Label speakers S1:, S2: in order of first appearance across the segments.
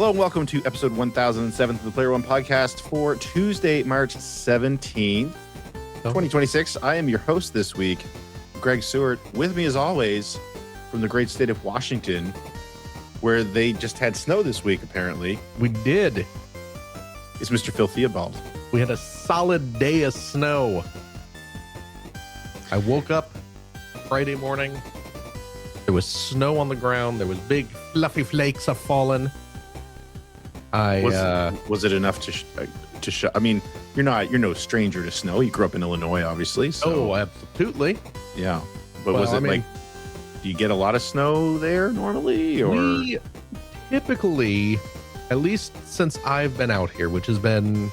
S1: Hello and welcome to episode 1007 of the Player One podcast for Tuesday, March 17th, 2026. I am your host this week, Greg Seward. With me as always from the great state of Washington, where they just had snow this week, apparently.
S2: We did.
S1: It's Mr. Phil Theobald.
S2: We had a solid day of snow. I woke up Friday morning. There was snow on the ground. There was big fluffy flakes of fallen.
S1: Was it enough to I mean, you're no stranger to snow. You grew up in Illinois, obviously. So.
S2: Oh, absolutely.
S1: Yeah. But was it like, do you get a lot of snow there normally? Or
S2: we typically, at least since I've been out here, which has been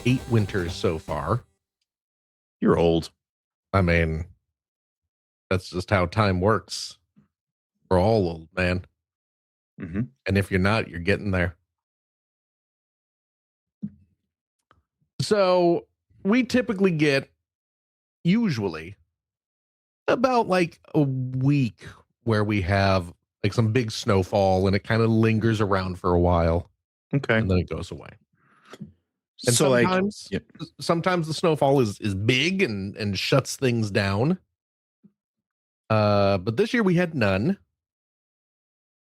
S2: 8 winters so far.
S1: You're old.
S2: I mean, that's just how time works. We're all old, man.
S1: Mm-hmm.
S2: And if you're not, you're getting there. So we typically get usually about like a week where we have like some big snowfall and it kind of lingers around for a while.
S1: Okay.
S2: And then it goes away. And
S1: so
S2: sometimes the snowfall is big and shuts things down. But this year we had none.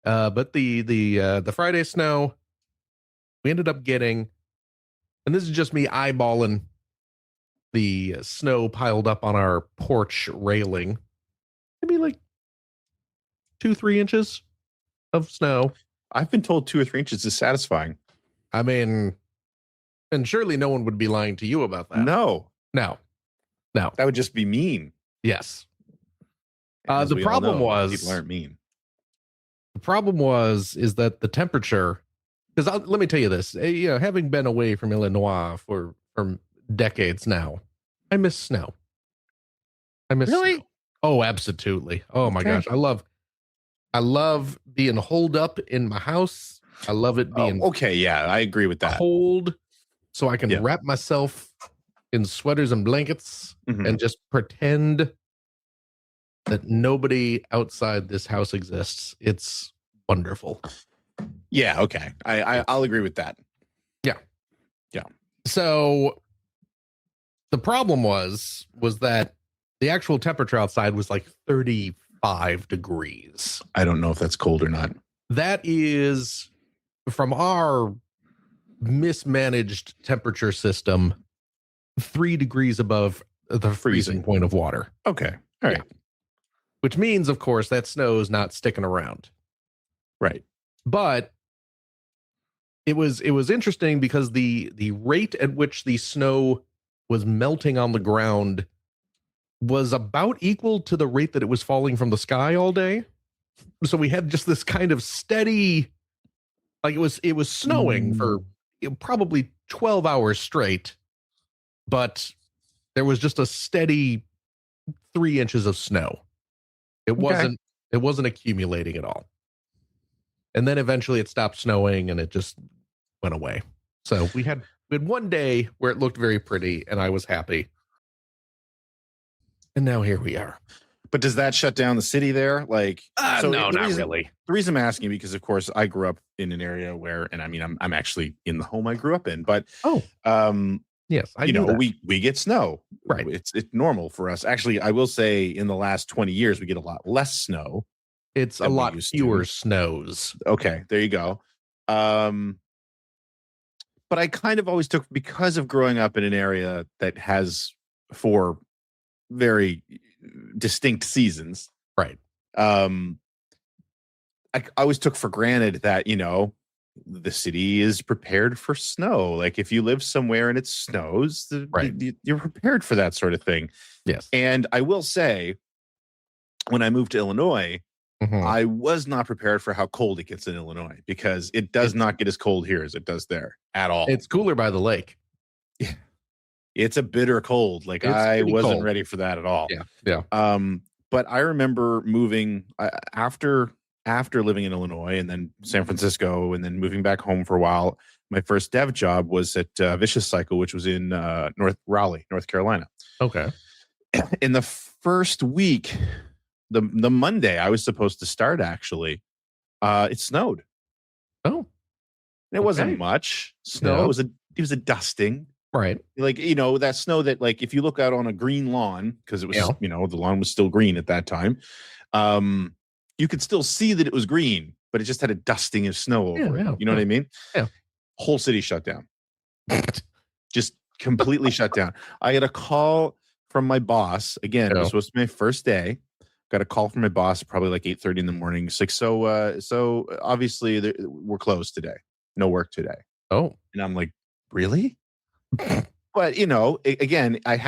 S2: But the Friday snow, we ended up getting, and this is just me eyeballing the snow piled up on our porch railing, maybe like 2-3 inches of snow.
S1: I've been told 2 or 3 inches is satisfying.
S2: I mean, and surely no one would be lying to you about that.
S1: No.
S2: That
S1: would just be mean.
S2: Yes.
S1: As
S2: the problem was
S1: people aren't mean.
S2: The problem is that the temperature, because let me tell you this, having been away from Illinois for decades now, I miss snow.
S1: Really?
S2: Snow. Oh, absolutely. Oh my gosh. I love being holed up in my house. I love it being
S1: okay. Yeah, I agree with that.
S2: Cold, so I can wrap myself in sweaters and blankets and just pretend that nobody outside this house exists. It's wonderful.
S1: Yeah, okay. I'll agree with that.
S2: Yeah.
S1: Yeah.
S2: So the problem was that the actual temperature outside was like 35 degrees.
S1: I don't know if that's cold or not.
S2: That is, from our mismanaged temperature system, 3 degrees above the freezing point of water.
S1: Okay. All right.
S2: Yeah. Which means, of course, that snow's not sticking around.
S1: Right.
S2: But it was interesting because the rate at which the snow was melting on the ground was about equal to the rate that it was falling from the sky all day. So we had just this kind of steady, like it was snowing for probably 12 hours straight, but there was just a steady 3 inches of snow. It wasn't accumulating at all. And then eventually it stopped snowing and it just went away. So we had one day where it looked very pretty and I was happy. And now here we are.
S1: But does that shut down the city there? Like,
S2: no, not really.
S1: The reason I'm asking, because of course I grew up in an area where, and I mean, I'm actually in the home I grew up in, but
S2: yes,
S1: we get snow.
S2: Right.
S1: It's normal for us. Actually, I will say in the last 20 years, we get a lot less snow.
S2: It's a lot fewer snows.
S1: Okay, there you go. But I kind of always took, because of growing up in an area that has 4 very distinct seasons.
S2: Right.
S1: I always took for granted that, the city is prepared for snow. Like if you live somewhere and it snows, you're prepared for that sort of thing.
S2: Yes.
S1: And I will say, when I moved to Illinois, I was not prepared for how cold it gets in Illinois, because it does not get as cold here as it does there at all.
S2: It's cooler by the lake.
S1: Yeah. It's a bitter cold. Like I wasn't ready for that at all.
S2: Yeah.
S1: But I remember moving after living in Illinois and then San Francisco and then moving back home for a while. My first dev job was at Vicious Cycle, which was in Raleigh, North Carolina.
S2: Okay.
S1: In the first week, the Monday I was supposed to start, actually, it snowed. And it wasn't much snow.
S2: Yeah.
S1: It was a dusting.
S2: Right.
S1: Like, that snow that, like, if you look out on a green lawn, because it was, the lawn was still green at that time, you could still see that it was green, but it just had a dusting of snow over it. You know what I mean?
S2: Yeah.
S1: Whole city shut down. Just completely shut down. I had a call from my boss. Again, it was supposed to be my first day. Got a call from my boss probably like 8:30 in the morning. It's like, so obviously we're closed today. No work today.
S2: Oh.
S1: And I'm like, really? But again, it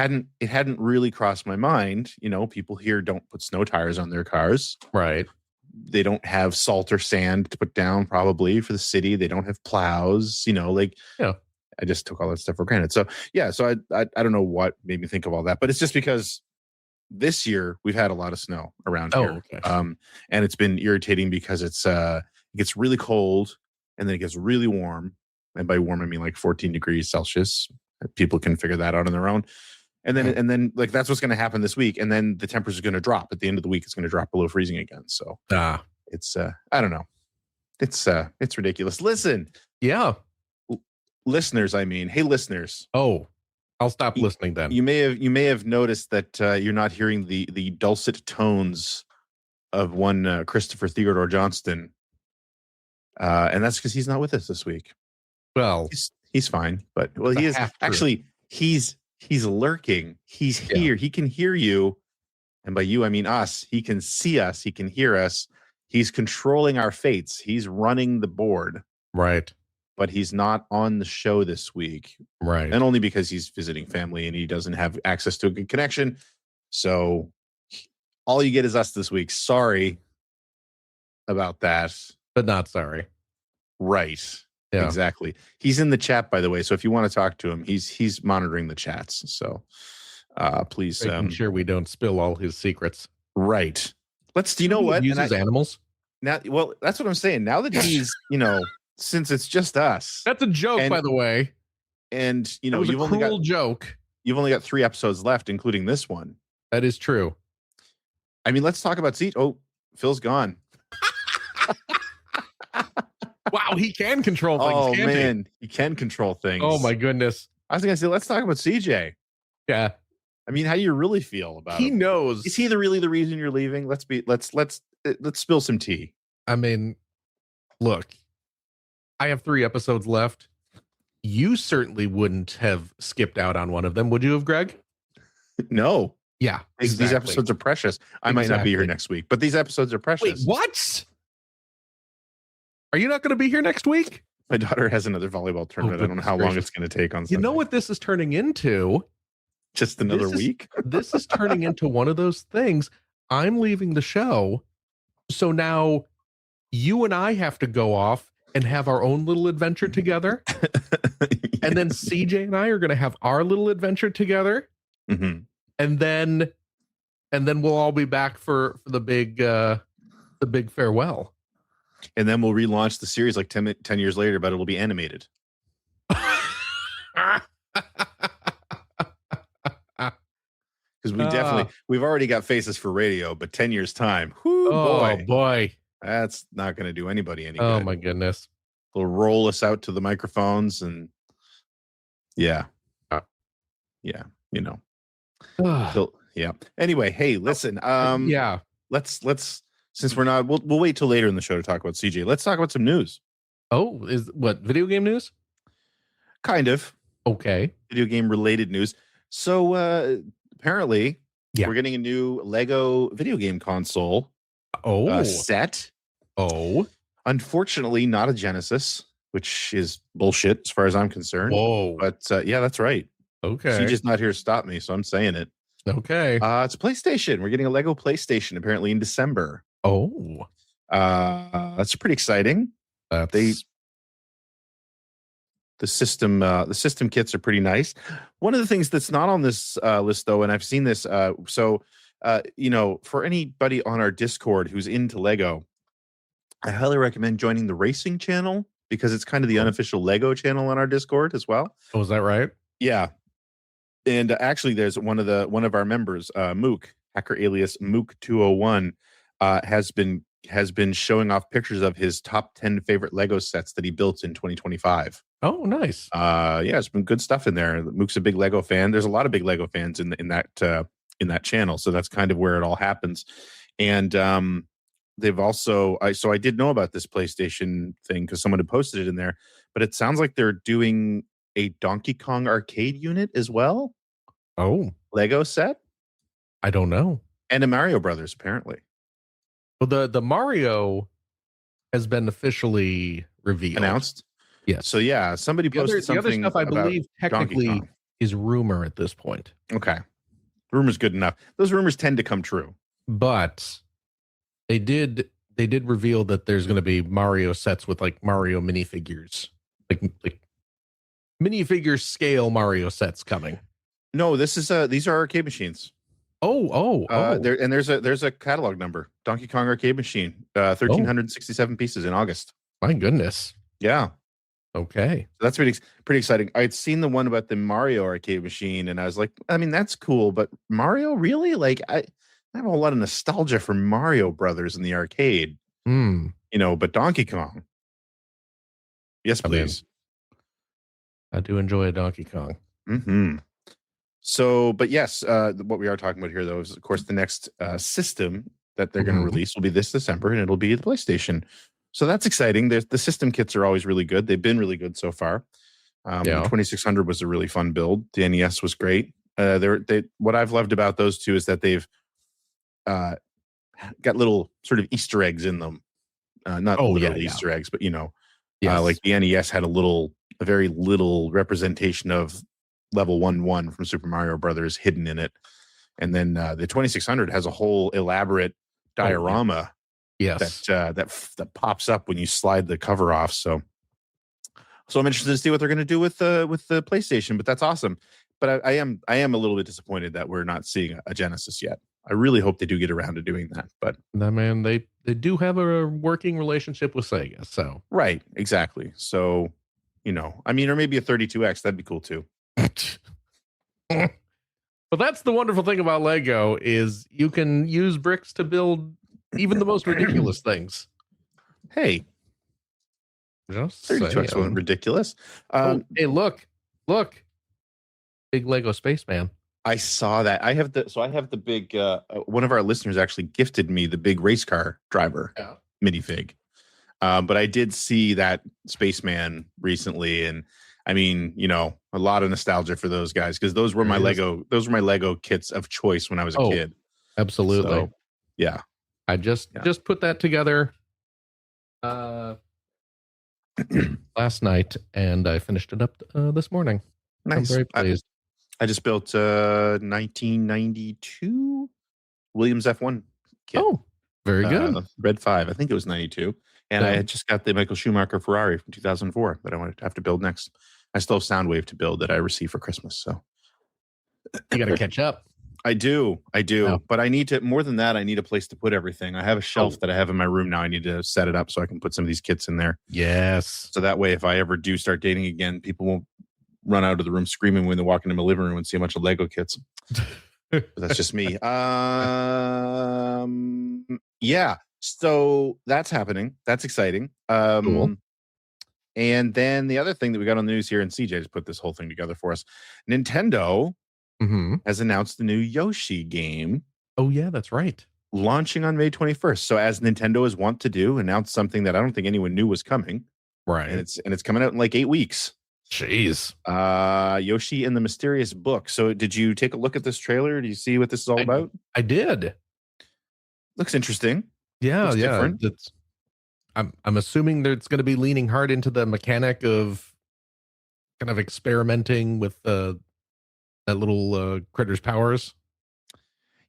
S1: hadn't really crossed my mind. People here don't put snow tires on their cars.
S2: Right.
S1: They don't have salt or sand to put down probably for the city. They don't have plows, I just took all that stuff for granted. So I don't know what made me think of all that, but it's just because this year we've had a lot of snow around here.
S2: Okay.
S1: And it's been irritating because it gets really cold and then it gets really warm. And by warm, I mean like 14 degrees Celsius. People can figure that out on their own. And then like that's what's going to happen this week. And then the temperature is going to drop at the end of the week. It's going to drop below freezing again. So it's I don't know. It's ridiculous. Listen.
S2: Yeah.
S1: Listeners, I mean, hey listeners.
S2: Oh, I'll stop listening then.
S1: You may have noticed that you're not hearing the dulcet tones of one Christopher Theodore Johnston. And that's because he's not with us this week.
S2: Well,
S1: he's fine, but he is actually he's lurking. He's here. He can hear you, and by you I mean us. He can see us. He can hear us. He's controlling our fates. He's running the board.
S2: Right.
S1: But he's not on the show this week.
S2: Right.
S1: And only because he's visiting family and he doesn't have access to a good connection. So all you get is us this week. Sorry about that.
S2: But not sorry.
S1: Right.
S2: Yeah.
S1: Exactly. He's in the chat, by the way. So if you want to talk to him, he's monitoring the chats. So please
S2: making sure we don't spill all his secrets.
S1: Right. Do you know what?
S2: Uses animals?
S1: Now, well, that's what I'm saying. Now that he's, since it's just us.
S2: That's a joke, by the way.
S1: And
S2: you've only got joke.
S1: You've only got 3 episodes left, including this one.
S2: That is true.
S1: I mean, let's talk about CJ. Oh, Phil's gone.
S2: Wow, he can control things.
S1: Oh man, he can control things.
S2: Oh my goodness.
S1: I was gonna say, let's talk about CJ.
S2: Yeah.
S1: I mean, how do you really feel about him?
S2: He knows.
S1: Is he really the reason you're leaving? Let's spill some tea.
S2: I mean, look, I have 3 episodes left. You certainly wouldn't have skipped out on one of them, would you have, Greg?
S1: No.
S2: Yeah.
S1: Exactly. These episodes are precious. I might not be here next week, but these episodes are precious.
S2: Wait, what? Are you not going to be here next week?
S1: My daughter has another volleyball tournament. I don't know how long it's going to take on Sunday.
S2: You know what this is turning into?
S1: Just another week?
S2: This is turning into one of those things. I'm leaving the show. So now you and I have to go off and have our own little adventure together. Yes. And then CJ and I are going to have our little adventure together.
S1: Mm-hmm.
S2: And then we'll all be back for the big farewell.
S1: And then we'll relaunch the series like 10 years later, but it'll be animated. Because we've already got faces for radio, but 10 years time. Whoo,
S2: boy.
S1: That's not going to do anybody any good.
S2: Oh my goodness.
S1: They'll roll us out to the microphones and yeah. So, yeah. Anyway, hey, listen.
S2: Yeah.
S1: Let's since we're not, we'll wait till later in the show to talk about CJ. Let's talk about some news.
S2: Oh, is what video game news?
S1: Kind of.
S2: Okay.
S1: Video game related news. So apparently, we're getting a new Lego video game console. Set. Unfortunately, not a Genesis, which is bullshit as far as I'm concerned.
S2: Whoa.
S1: But yeah, that's right.
S2: Okay.
S1: CJ's not here to stop me, so I'm saying it.
S2: Okay.
S1: It's a PlayStation. We're getting a Lego PlayStation apparently in December.
S2: Oh.
S1: That's pretty exciting. The system kits are pretty nice. One of the things that's not on this list though, and I've seen this, for anybody on our Discord who's into Lego, I highly recommend joining the racing channel because it's kind of the unofficial Lego channel on our Discord as well.
S2: Oh, is that right?
S1: Yeah. And actually there's one of our members, Mook, hacker alias Mook201, has been has been showing off pictures of his top 10 favorite Lego sets that he built in 2025.
S2: Oh, nice.
S1: Yeah, it's been good stuff in there. Mook's a big Lego fan. There's a lot of big Lego fans in that channel, so that's kind of where it all happens. And they've also I did know about this PlayStation thing because someone had posted it in there, but it sounds like they're doing a Donkey Kong arcade unit as well.
S2: Oh,
S1: Lego set.
S2: I don't know.
S1: And a Mario Brothers, apparently.
S2: Well, the Mario has been officially revealed.
S1: Announced?
S2: Yes.
S1: So yeah, somebody posted something.
S2: The other stuff I believe technically is rumor at this point.
S1: Okay. Rumor's good enough. Those rumors tend to come true.
S2: But they did reveal that there's going to be Mario sets with like Mario minifigures. Like minifigure scale Mario sets coming.
S1: No, these are arcade machines.
S2: Oh.
S1: There's a catalog number. Donkey Kong arcade machine. 1,367 pieces in August.
S2: My goodness.
S1: Yeah.
S2: Okay.
S1: So that's pretty exciting. I had seen the one about the Mario arcade machine, and I was like, I mean, that's cool, but Mario, really? Like, I have a lot of nostalgia for Mario Brothers in the arcade. But Donkey Kong. Yes, please.
S2: I do enjoy a Donkey Kong.
S1: Mm-hmm. So, but yes, what we are talking about here, though, is, of course, the next system that they're going to release will be this December, and it'll be the PlayStation. So that's exciting. The system kits are always really good. They've been really good so far. The 2600 was a really fun build. The NES was great. What I've loved about those two is that they've got little sort of Easter eggs in them. Not Easter eggs, but like the NES had a very little representation of level 1-1 from Super Mario Brothers hidden in it. And then the 2600 has a whole elaborate diorama that pops up when you slide the cover off. So I'm interested to see what they're going to do with the PlayStation, but that's awesome. But I am a little bit disappointed that we're not seeing a Genesis yet. I really hope they do get around to doing that. But
S2: they do have a working relationship with Sega. So
S1: right, exactly. So or maybe a 32X, that'd be cool too.
S2: But that's the wonderful thing about Lego is you can use bricks to build even the most ridiculous things.
S1: Hey,
S2: just
S1: 32X wasn't ridiculous.
S2: Hey, look, big Lego spaceman.
S1: I saw that. I have the big. One of our listeners actually gifted me the big race car driver minifig. But I did see that spaceman recently, and I mean, a lot of nostalgia for those guys because those were my Lego kits of choice when I was a kid.
S2: Absolutely.
S1: So, yeah.
S2: I just put that together last night and I finished it up this morning.
S1: Nice.
S2: I'm very pleased.
S1: I just built a 1992 Williams F1 kit.
S2: Oh, very good.
S1: Red 5. I think it was 92. And I had just got the Michael Schumacher Ferrari from 2004 that I wanted to have to build next. I still have Soundwave to build that I received for Christmas. So
S2: you got to catch up.
S1: I do. But I need to, more than that, I need a place to put everything. I have a shelf that I have in my room now. I need to set it up so I can put some of these kits in there.
S2: Yes.
S1: So that way, if I ever do start dating again, people won't run out of the room screaming when they walk into my living room and see a bunch of Lego kits. That's just me. Yeah. So that's happening. That's exciting.
S2: Cool.
S1: And then the other thing that we got on the news here, and CJ just put this whole thing together for us. Nintendo has announced the new Yoshi game.
S2: Oh, yeah, that's right.
S1: Launching on May 21st. So as Nintendo is wont to do, announce something that I don't think anyone knew was coming.
S2: Right.
S1: And it's coming out in like 8 weeks.
S2: Jeez.
S1: Yoshi and the Mysterious Book. So did you take a look at this trailer? Do you see what this is all about?
S2: I did.
S1: Looks interesting.
S2: Yeah,
S1: Looks
S2: yeah.
S1: different.
S2: I'm assuming that it's going to be leaning hard into the mechanic of kind of experimenting with that little critter's powers.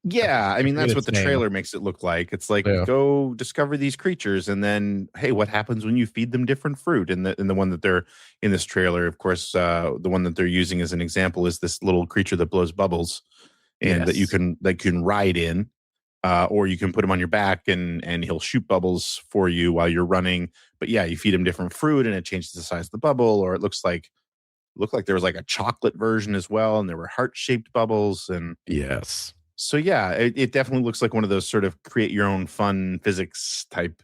S1: Yeah, I mean that's what the trailer makes it look like. It's like go discover these creatures, and then hey, what happens when you feed them different fruit? And the one that they're in this trailer, of course, the one that they're using as an example is this little creature that blows bubbles, and that you can ride in. Or you can put him on your back and he'll shoot bubbles for you while you're running. But yeah, you feed him different fruit and it changes the size of the bubble. Or it looked like there was like a chocolate version as well, and there were heart-shaped bubbles. And
S2: yes,
S1: So yeah, it definitely looks like one of those sort of create your own fun physics type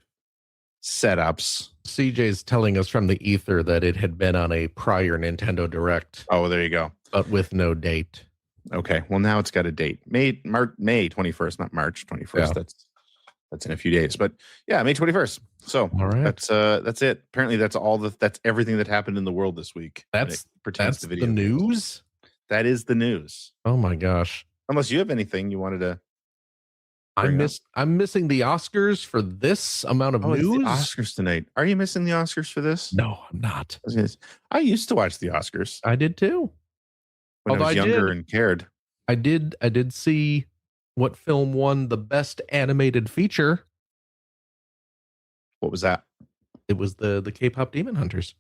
S1: setups.
S2: CJ's telling us from the ether that it had been on a prior Nintendo Direct.
S1: Oh, there you go.
S2: But with no date.
S1: Okay. Well, now it's got a date. May 21st, not March 21st.
S2: Yeah.
S1: That's in a few days. But yeah, May 21st. So
S2: all right.
S1: That's it. Apparently that's everything that happened in the world this week.
S2: That's the news?
S1: That is the news.
S2: Oh my gosh.
S1: Unless you have anything you wanted to
S2: I'm missing the Oscars for this amount of news.
S1: It's the Oscars tonight. Are you missing the Oscars for this?
S2: No, I'm not.
S1: I used to watch the Oscars.
S2: I did too.
S1: When I was younger and cared.
S2: I did see what film won the best animated feature.
S1: What was that?
S2: It was the K-pop Demon Hunters.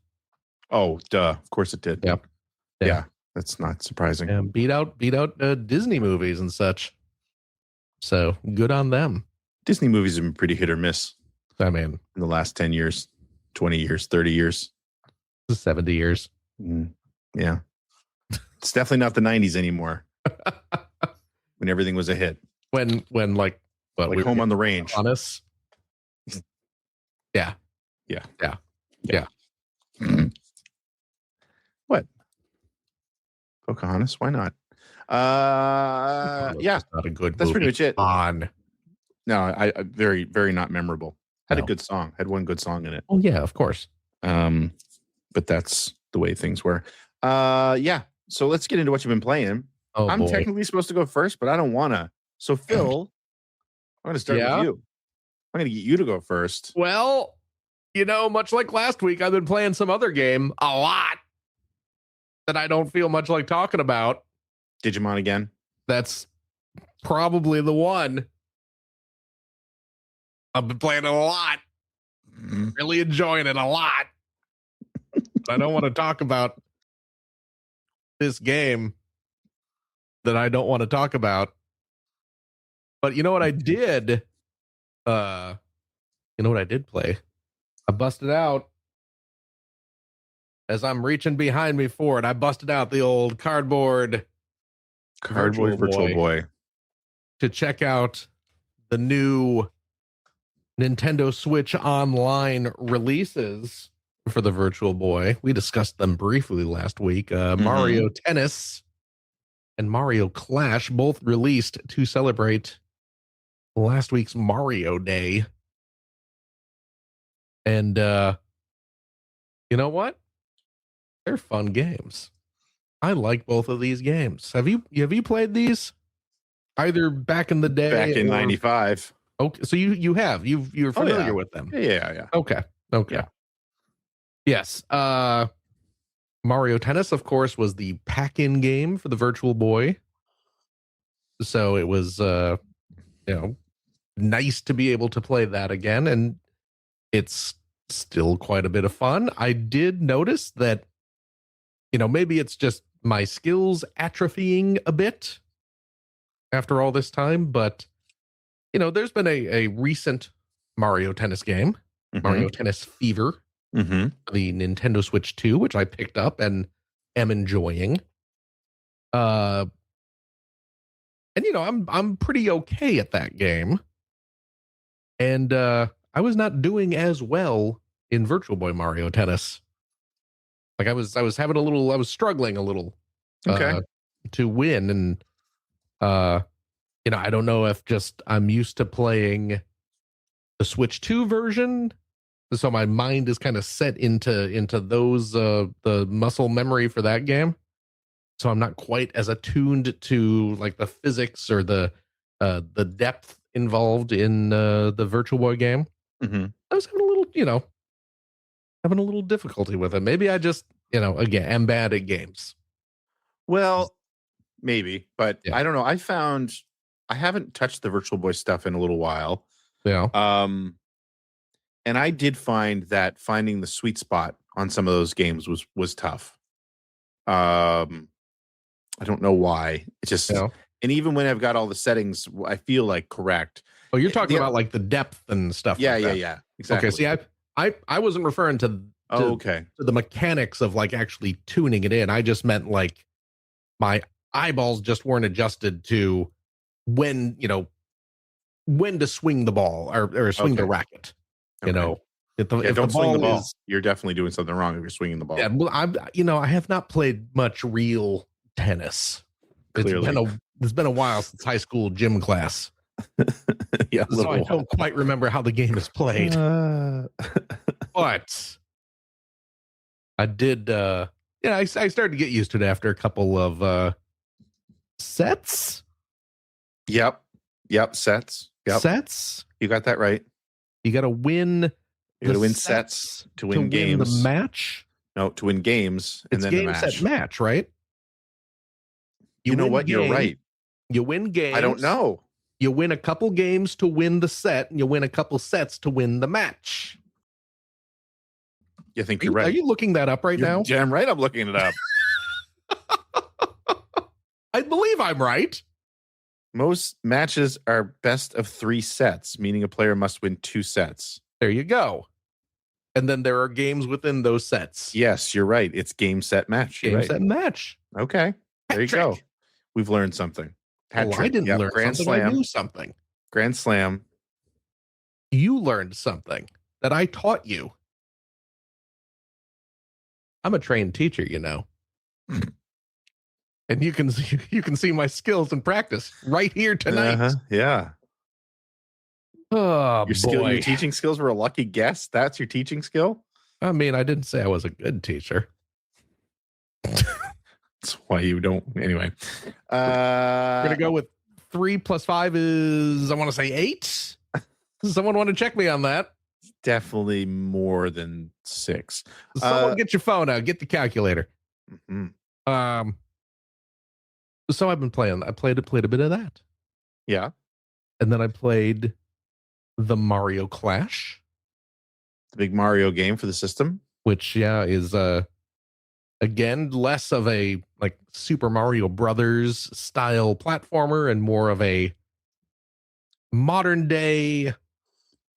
S1: Oh, duh. Of course it did.
S2: Yep.
S1: Yeah. That's not surprising.
S2: And beat out Disney movies and such. So good on them.
S1: Disney movies have been pretty hit or miss.
S2: I mean,
S1: in the last 10 years, 20 years, 30 years,
S2: 70 years.
S1: Yeah. It's definitely not the 90s anymore. When everything was a hit.
S2: When like
S1: Home on the Range.
S2: Honest. Yeah.
S1: What? Pocahontas? Why not? Yeah.
S2: Not a good movie.
S1: That's pretty much it. No, I very, very not memorable. Had a good song. Had one good song in it.
S2: Oh yeah, of course.
S1: But that's the way things were. Yeah. So let's get into what you've been playing. I'm technically supposed to go first, but I don't want to. So Phil, I'm going to start with you. I'm going to get you to go first.
S2: Well, much like last week, I've been playing some other game a lot that I don't feel much like talking about.
S1: Digimon again? That's
S2: probably the one. I've been playing it a lot. Really enjoying it a lot. I don't want to talk about this game that I don't want to talk about. But you know what I did? You know what I did play? I busted out. As I'm reaching behind me for it, I busted out the old cardboard Virtual Boy to check out the new Nintendo Switch Online releases for the Virtual Boy. We discussed them briefly last week. Mario Tennis and Mario Clash both released to celebrate last week's Mario Day. And you know what? They're fun games. I like both of these games. Have you played these? Either back in the day,
S1: back in '95.
S2: Okay, so you're familiar with them.
S1: Yeah.
S2: Okay.
S1: Yeah.
S2: Yes. Mario Tennis, of course, was the pack-in game for the Virtual Boy. So it was nice to be able to play that again, and it's still quite a bit of fun. I did notice that maybe it's just my skills atrophying a bit after all this time, but there's been a recent Mario Tennis game, Mario Tennis Fever, the Nintendo Switch 2, which I picked up and am enjoying. And I'm pretty okay at that game. And I was not doing as well in Virtual Boy Mario Tennis. Like I was struggling a little to win, and I don't know if just I'm used to playing the Switch 2 version, so my mind is kind of set into those the muscle memory for that game. So I'm not quite as attuned to like the physics or the depth involved in the Virtual Boy game. I was having a little difficulty with it. Maybe I just again am bad at games.
S1: Well, maybe, but I don't know. I haven't touched the Virtual Boy stuff in a little while.
S2: Yeah.
S1: And I did find that finding the sweet spot on some of those games was tough. I don't know why. It's just, and even when I've got all the settings, I feel like correct.
S2: Oh, you're talking about like the depth and stuff.
S1: Yeah,
S2: like that.
S1: Yeah. Exactly.
S2: Okay. See, I wasn't referring to the mechanics of like actually tuning it in. I just meant like my eyeballs just weren't adjusted to when to swing the ball or swing the
S1: Okay.
S2: racket.
S1: Okay.
S2: You know, if the
S1: don't swing the ball.
S2: is,
S1: You're definitely doing something wrong if you're swinging the ball.
S2: yeah, well, I have not played much real tennis.
S1: Clearly.
S2: It's been a while since high school gym class.
S1: Yeah,
S2: So I don't quite remember how the game is played. But I did I started to get used to it after a couple of sets.
S1: Yep. Sets. Yep.
S2: Sets.
S1: You got that right.
S2: You got to win.
S1: You got to win sets to win games.
S2: The match.
S1: No, to win games and then the match.
S2: Set match, right?
S1: You know what? You're right.
S2: You win games.
S1: I don't know.
S2: You win a couple games to win the set, and you win a couple sets to win the match.
S1: You think you're right?
S2: Are you looking that up now?
S1: Damn right, I'm looking it up.
S2: I believe I'm right.
S1: Most matches are best of 3 sets, meaning a player must win 2 sets.
S2: There you go. And then there are games within those sets.
S1: Yes, you're right. It's game, set, match.
S2: Game, set, match.
S1: Okay. There you go. We've learned something.
S2: Well, I didn't learn
S1: Grand
S2: something.
S1: Slam.
S2: I knew something.
S1: Grand Slam.
S2: You learned something that I taught you. I'm a trained teacher, you know. And you can see my skills in practice right here tonight.
S1: Yeah.
S2: Oh,
S1: your teaching skills were a lucky guess. That's your teaching skill.
S2: I mean, I didn't say I was a good teacher.
S1: That's why you don't. Anyway,
S2: we're gonna go with 3 + 5 is, I want to say 8. Someone want to check me on that?
S1: Definitely more than 6.
S2: Someone get your phone out. Get the calculator.
S1: Mm-hmm.
S2: So I've been playing. I played a bit of that.
S1: Yeah.
S2: And then I played the Mario Clash,
S1: the big Mario game for the system,
S2: which is again less of a like Super Mario Brothers style platformer and more of a modern day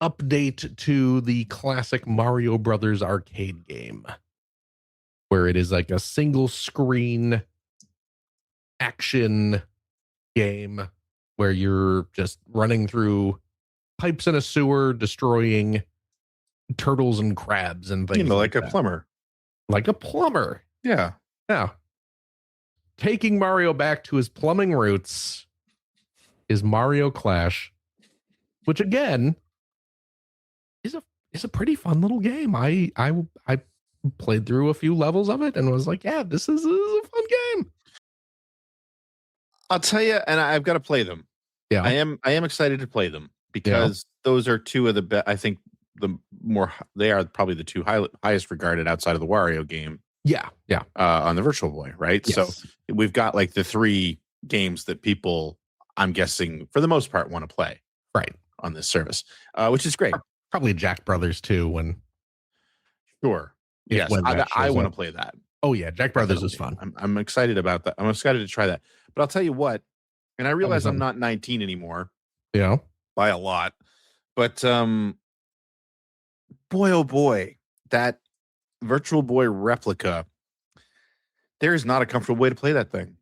S2: update to the classic Mario Brothers arcade game, where it is like a single screen action game where you're just running through pipes in a sewer, destroying turtles and crabs and things.
S1: Like a plumber.
S2: Like a plumber.
S1: Yeah.
S2: Yeah. Taking Mario back to his plumbing roots is Mario Clash, which again is a pretty fun little game. I played through a few levels of it and was like, yeah, this is a fun game.
S1: I'll tell you, and I've got to play them.
S2: Yeah.
S1: I am excited to play them because those are two of the best. I think they are probably the two highest regarded outside of the Wario game.
S2: Yeah.
S1: On the Virtual Boy, right?
S2: Yes.
S1: So we've got like the 3 games that people, I'm guessing, for the most part, want to play.
S2: Right.
S1: On this service, which is great.
S2: Probably Jack Brothers too.
S1: Sure. Yes, I want to play that.
S2: Oh yeah, Jack Brothers is fun.
S1: I'm excited about that. I'm excited to try that. But I'll tell you what, and I realize I'm not 19 anymore.
S2: Yeah.
S1: By a lot. But boy, oh boy, that Virtual Boy replica, there is not a comfortable way to play that thing.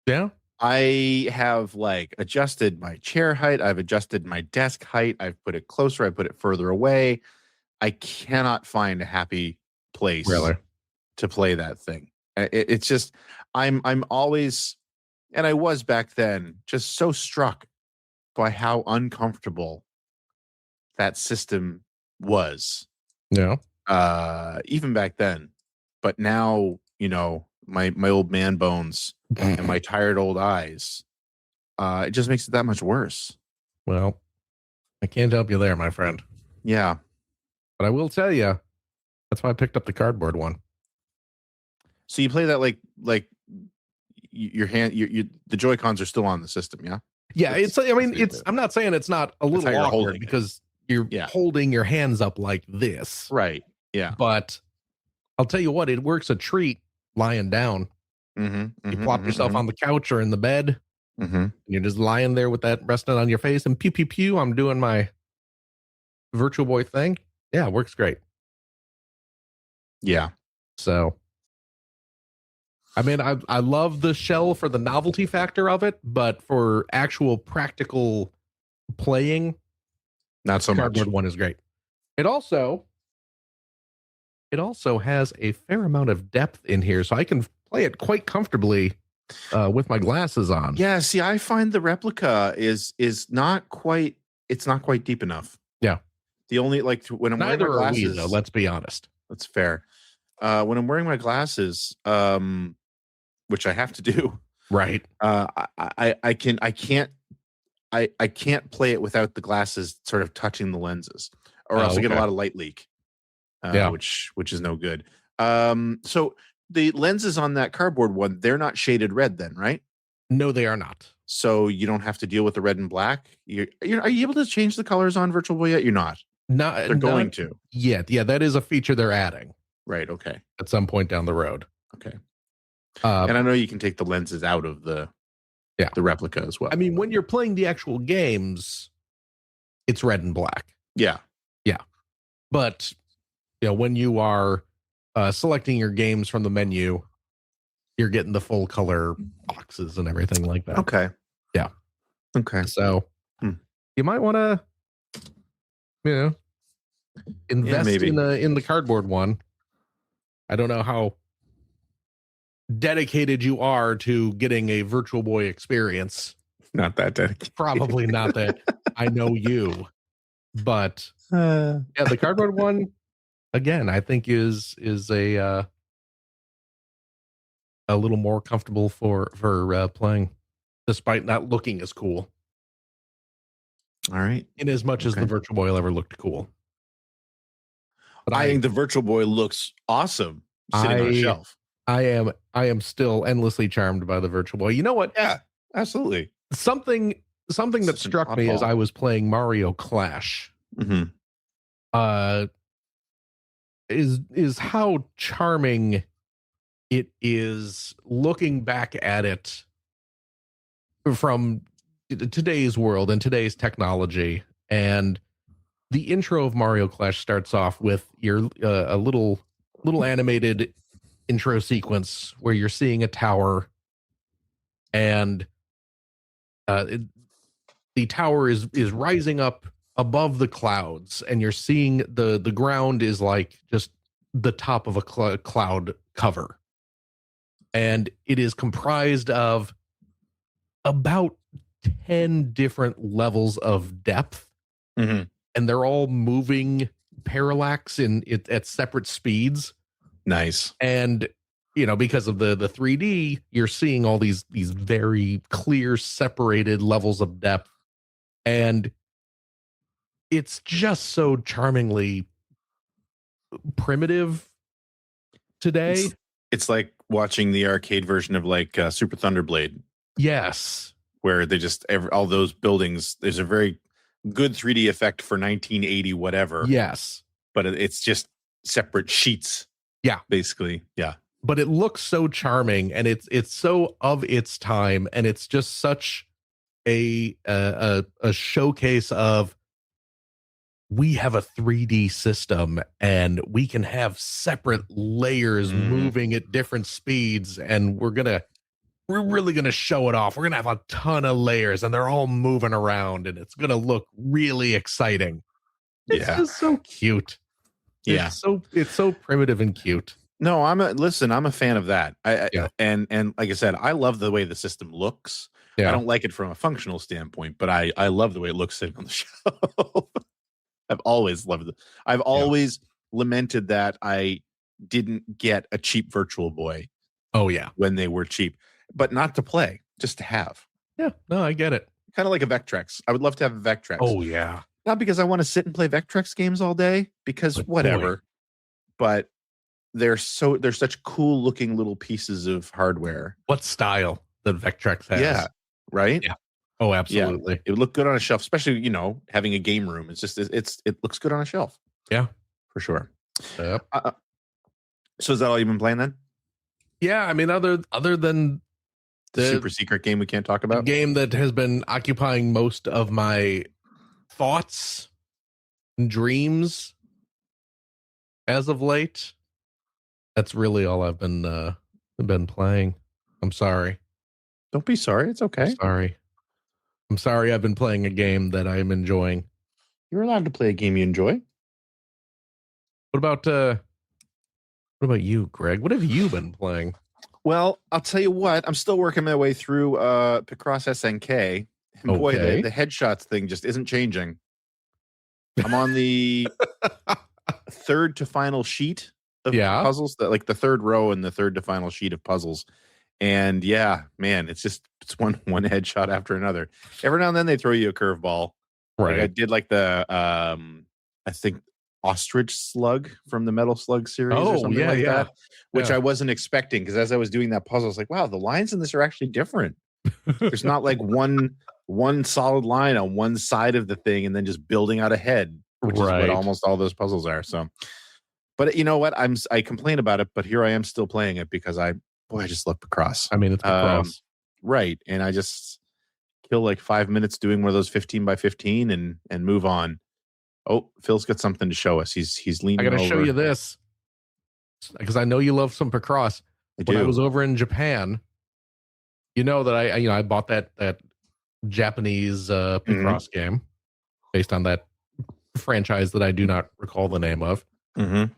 S2: Yeah.
S1: I have adjusted my chair height. I've adjusted my desk height. I've put it closer. I put it further away. I cannot find a happy place to play that thing. It's just, I'm always, and I was back then, just so struck by how uncomfortable that system was.
S2: Yeah.
S1: Even back then. But now, my old man bones and my tired old eyes, it just makes it that much worse.
S2: Well, I can't help you there, my friend.
S1: Yeah.
S2: But I will tell you, that's why I picked up the cardboard one.
S1: So you play that like your hand, the Joy-Cons are still on the system, yeah?
S2: Yeah, I'm not saying it's not a little awkward because you're holding your hands up like this.
S1: Right. Yeah.
S2: But I'll tell you what, it works a treat lying down. You plop yourself on the couch or in the bed. And you're just lying there with that resting on your face and pew, pew, pew. I'm doing my Virtual Boy thing. Yeah, it works great.
S1: Yeah.
S2: So I mean, I love the shell for the novelty factor of it, but for actual practical playing,
S1: Not so much.
S2: cardboard one is great. It also has a fair amount of depth in here, so I can play it quite comfortably with my glasses on.
S1: Yeah, see, I find the replica is not quite. It's not quite deep enough.
S2: Yeah.
S1: The only when I'm
S2: Neither
S1: wearing my
S2: are we,
S1: glasses.
S2: though, let's be honest.
S1: That's fair. When I'm wearing my glasses, which I have to do,
S2: Right.
S1: I can't play it without the glasses sort of touching the lenses, or else I get a lot of light leak, which is no good. So the lenses on that cardboard one, they're not shaded red then, right?
S2: No, they are not.
S1: So you don't have to deal with the red and black. Are you able to change the colors on Virtual Boy yet? You're not. They're going to.
S2: Yeah, that is a feature they're adding.
S1: Right. Okay.
S2: At some point down the road.
S1: Okay. And I know you can take the lenses out of the replica as well.
S2: I mean, when you're playing the actual games, it's red and black.
S1: Yeah.
S2: Yeah. But when you are selecting your games from the menu, you're getting the full color boxes and everything like that.
S1: Okay.
S2: Yeah.
S1: Okay.
S2: So you might want to, invest in the cardboard one. I don't know how dedicated you are to getting a Virtual Boy experience.
S1: Not that dedicated.
S2: Probably not that. I know you, but the cardboard one, again, I think is a little more comfortable for playing, despite not looking as cool.
S1: All right.
S2: In as much as the Virtual Boy ever looked cool.
S1: But I think the Virtual Boy looks awesome sitting on a shelf.
S2: I am still endlessly charmed by the Virtual Boy. You know what?
S1: Yeah, absolutely.
S2: Something that struck me as I was playing Mario Clash is how charming it is looking back at it from today's world and today's technology. And the intro of Mario Clash starts off with your a little animated intro sequence where you're seeing a tower, and the tower is rising up above the clouds, and you're seeing the ground is like just the top of a cloud cover, and it is comprised of about 10 different levels of depth, and they're all moving parallax at separate speeds.
S1: Nice.
S2: And because of the 3D, you're seeing all these very clear separated levels of depth, and it's just so charmingly primitive today.
S1: It's like watching the arcade version of Super Thunderblade.
S2: Yes.
S1: Where they just all those buildings, there's a very good 3D effect for 1980 whatever.
S2: Yes.
S1: But it's just separate sheets.
S2: Yeah.
S1: Basically. Yeah.
S2: But it looks so charming, and it's so of its time, and it's just such a showcase of, we have a 3D system and we can have separate layers moving at different speeds, and we're really gonna show it off. We're gonna have a ton of layers, and they're all moving around, and it's gonna look really exciting. It's just so cute.
S1: Yeah.
S2: It's so primitive and cute.
S1: No, I'm a fan of that. And like I said, I love the way the system looks. Yeah. I don't like it from a functional standpoint, but I love the way it looks sitting on the shelf. I've always loved it. I've always lamented that I didn't get a cheap Virtual Boy.
S2: Oh yeah.
S1: When they were cheap, but not to play, just to have.
S2: Yeah, no, I get it.
S1: Kind of like a Vectrex. I would love to have a Vectrex.
S2: Oh yeah.
S1: Not because I want to sit and play Vectrex games all day, because whatever. But they're such cool looking little pieces of hardware.
S2: What style the Vectrex has?
S1: Yeah. Right?
S2: Yeah. Oh, absolutely.
S1: Yeah. It would look good on a shelf, especially, having a game room. It's just it looks good on a shelf.
S2: Yeah.
S1: For sure.
S2: Yep.
S1: So is that all you've been playing then?
S2: Yeah, I mean, other than
S1: the super secret game we can't talk about?
S2: The game that has been occupying most of my thoughts and dreams as of late. That's really all I've been I've been playing. I'm sorry.
S1: Don't be sorry. It's okay.
S2: I'm sorry I've been playing a game that I'm enjoying.
S1: You're allowed to play a game you enjoy.
S2: What about you, Greg? What have you been playing?
S1: Well, I'll tell you what. I'm still working my way through Picross SNK. And boy,
S2: Okay.
S1: the headshots thing just isn't changing. I'm on the third to final sheet of puzzles, like the third row and the third to final sheet of puzzles. And yeah, man, it's one headshot after another. Every now and then they throw you a curveball.
S2: Right.
S1: Like I did like the I think ostrich slug from the Metal Slug series or something like that, which I wasn't expecting, because as I was doing that puzzle, I was like, wow, the lines in this are actually different. There's not like one solid line on one side of the thing and then just building out a head, which is what almost all those puzzles are. So, but you know what? I complain about it, but here I am still playing it because I just love Picross.
S2: I mean, it's Picross.
S1: Right. And I just kill like 5 minutes doing one of those 15 by 15 and move on. Oh, Phil's got something to show us. He's leaning over.
S2: I got to show you this because I know you love some Picross. When I was over in Japan, you know that I bought that Japanese Picross game based on that franchise that I do not recall the name of. When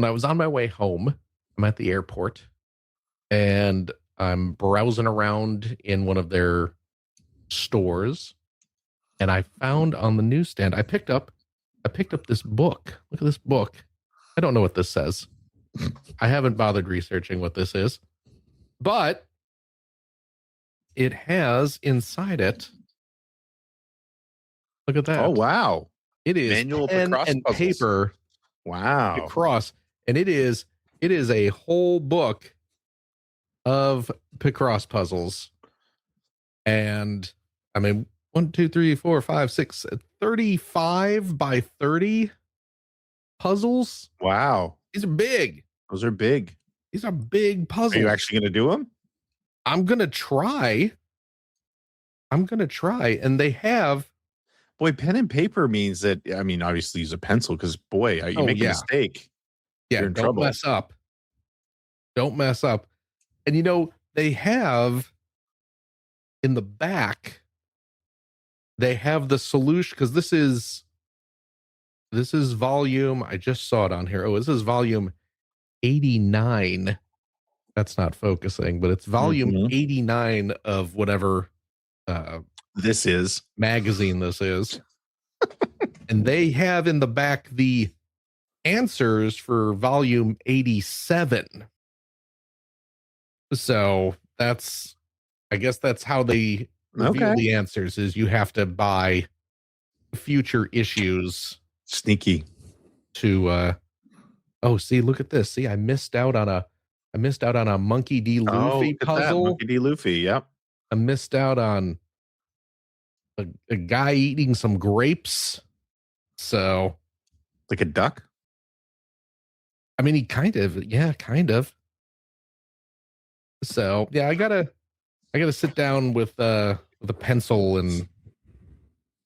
S2: I was on my way home, I'm at the airport and I'm browsing around in one of their stores, and I found on the newsstand, I picked up this book. Look at this book. I don't know what this says. I haven't bothered researching what this is, but it has inside it. Look at that.
S1: Oh, wow.
S2: It is
S1: manual
S2: pen
S1: Picross
S2: and
S1: puzzles.
S2: paper.
S1: Wow.
S2: Picross. And it is a whole book of Picross puzzles. And I mean, 1, 2, 3, 4, 5, 6, 35 by 30 puzzles.
S1: Wow.
S2: These are big.
S1: Those are big.
S2: These are big puzzles.
S1: Are you actually going to do them?
S2: I'm going to try. And they have.
S1: Boy, pen and paper means that, I mean, obviously use a pencil because, boy, you make a mistake.
S2: Yeah,
S1: don't trouble.
S2: Mess up. Don't mess up. And, you know, they have in the back, they have the solution, because this is volume. I just saw it on here. Oh, this is volume 89. That's not focusing, but it's volume 89 of whatever
S1: this is
S2: magazine this is. And they have in the back the answers for volume 87. So I guess that's how they reveal the answers, is you have to buy future issues.
S1: Sneaky.
S2: To see, look at this. See, I missed out on a Monkey D. Luffy puzzle.
S1: Monkey D. Luffy, yep.
S2: I missed out on a guy eating some grapes. So,
S1: like a duck?
S2: I mean, he kind of. So, yeah, I gotta sit down with a pencil and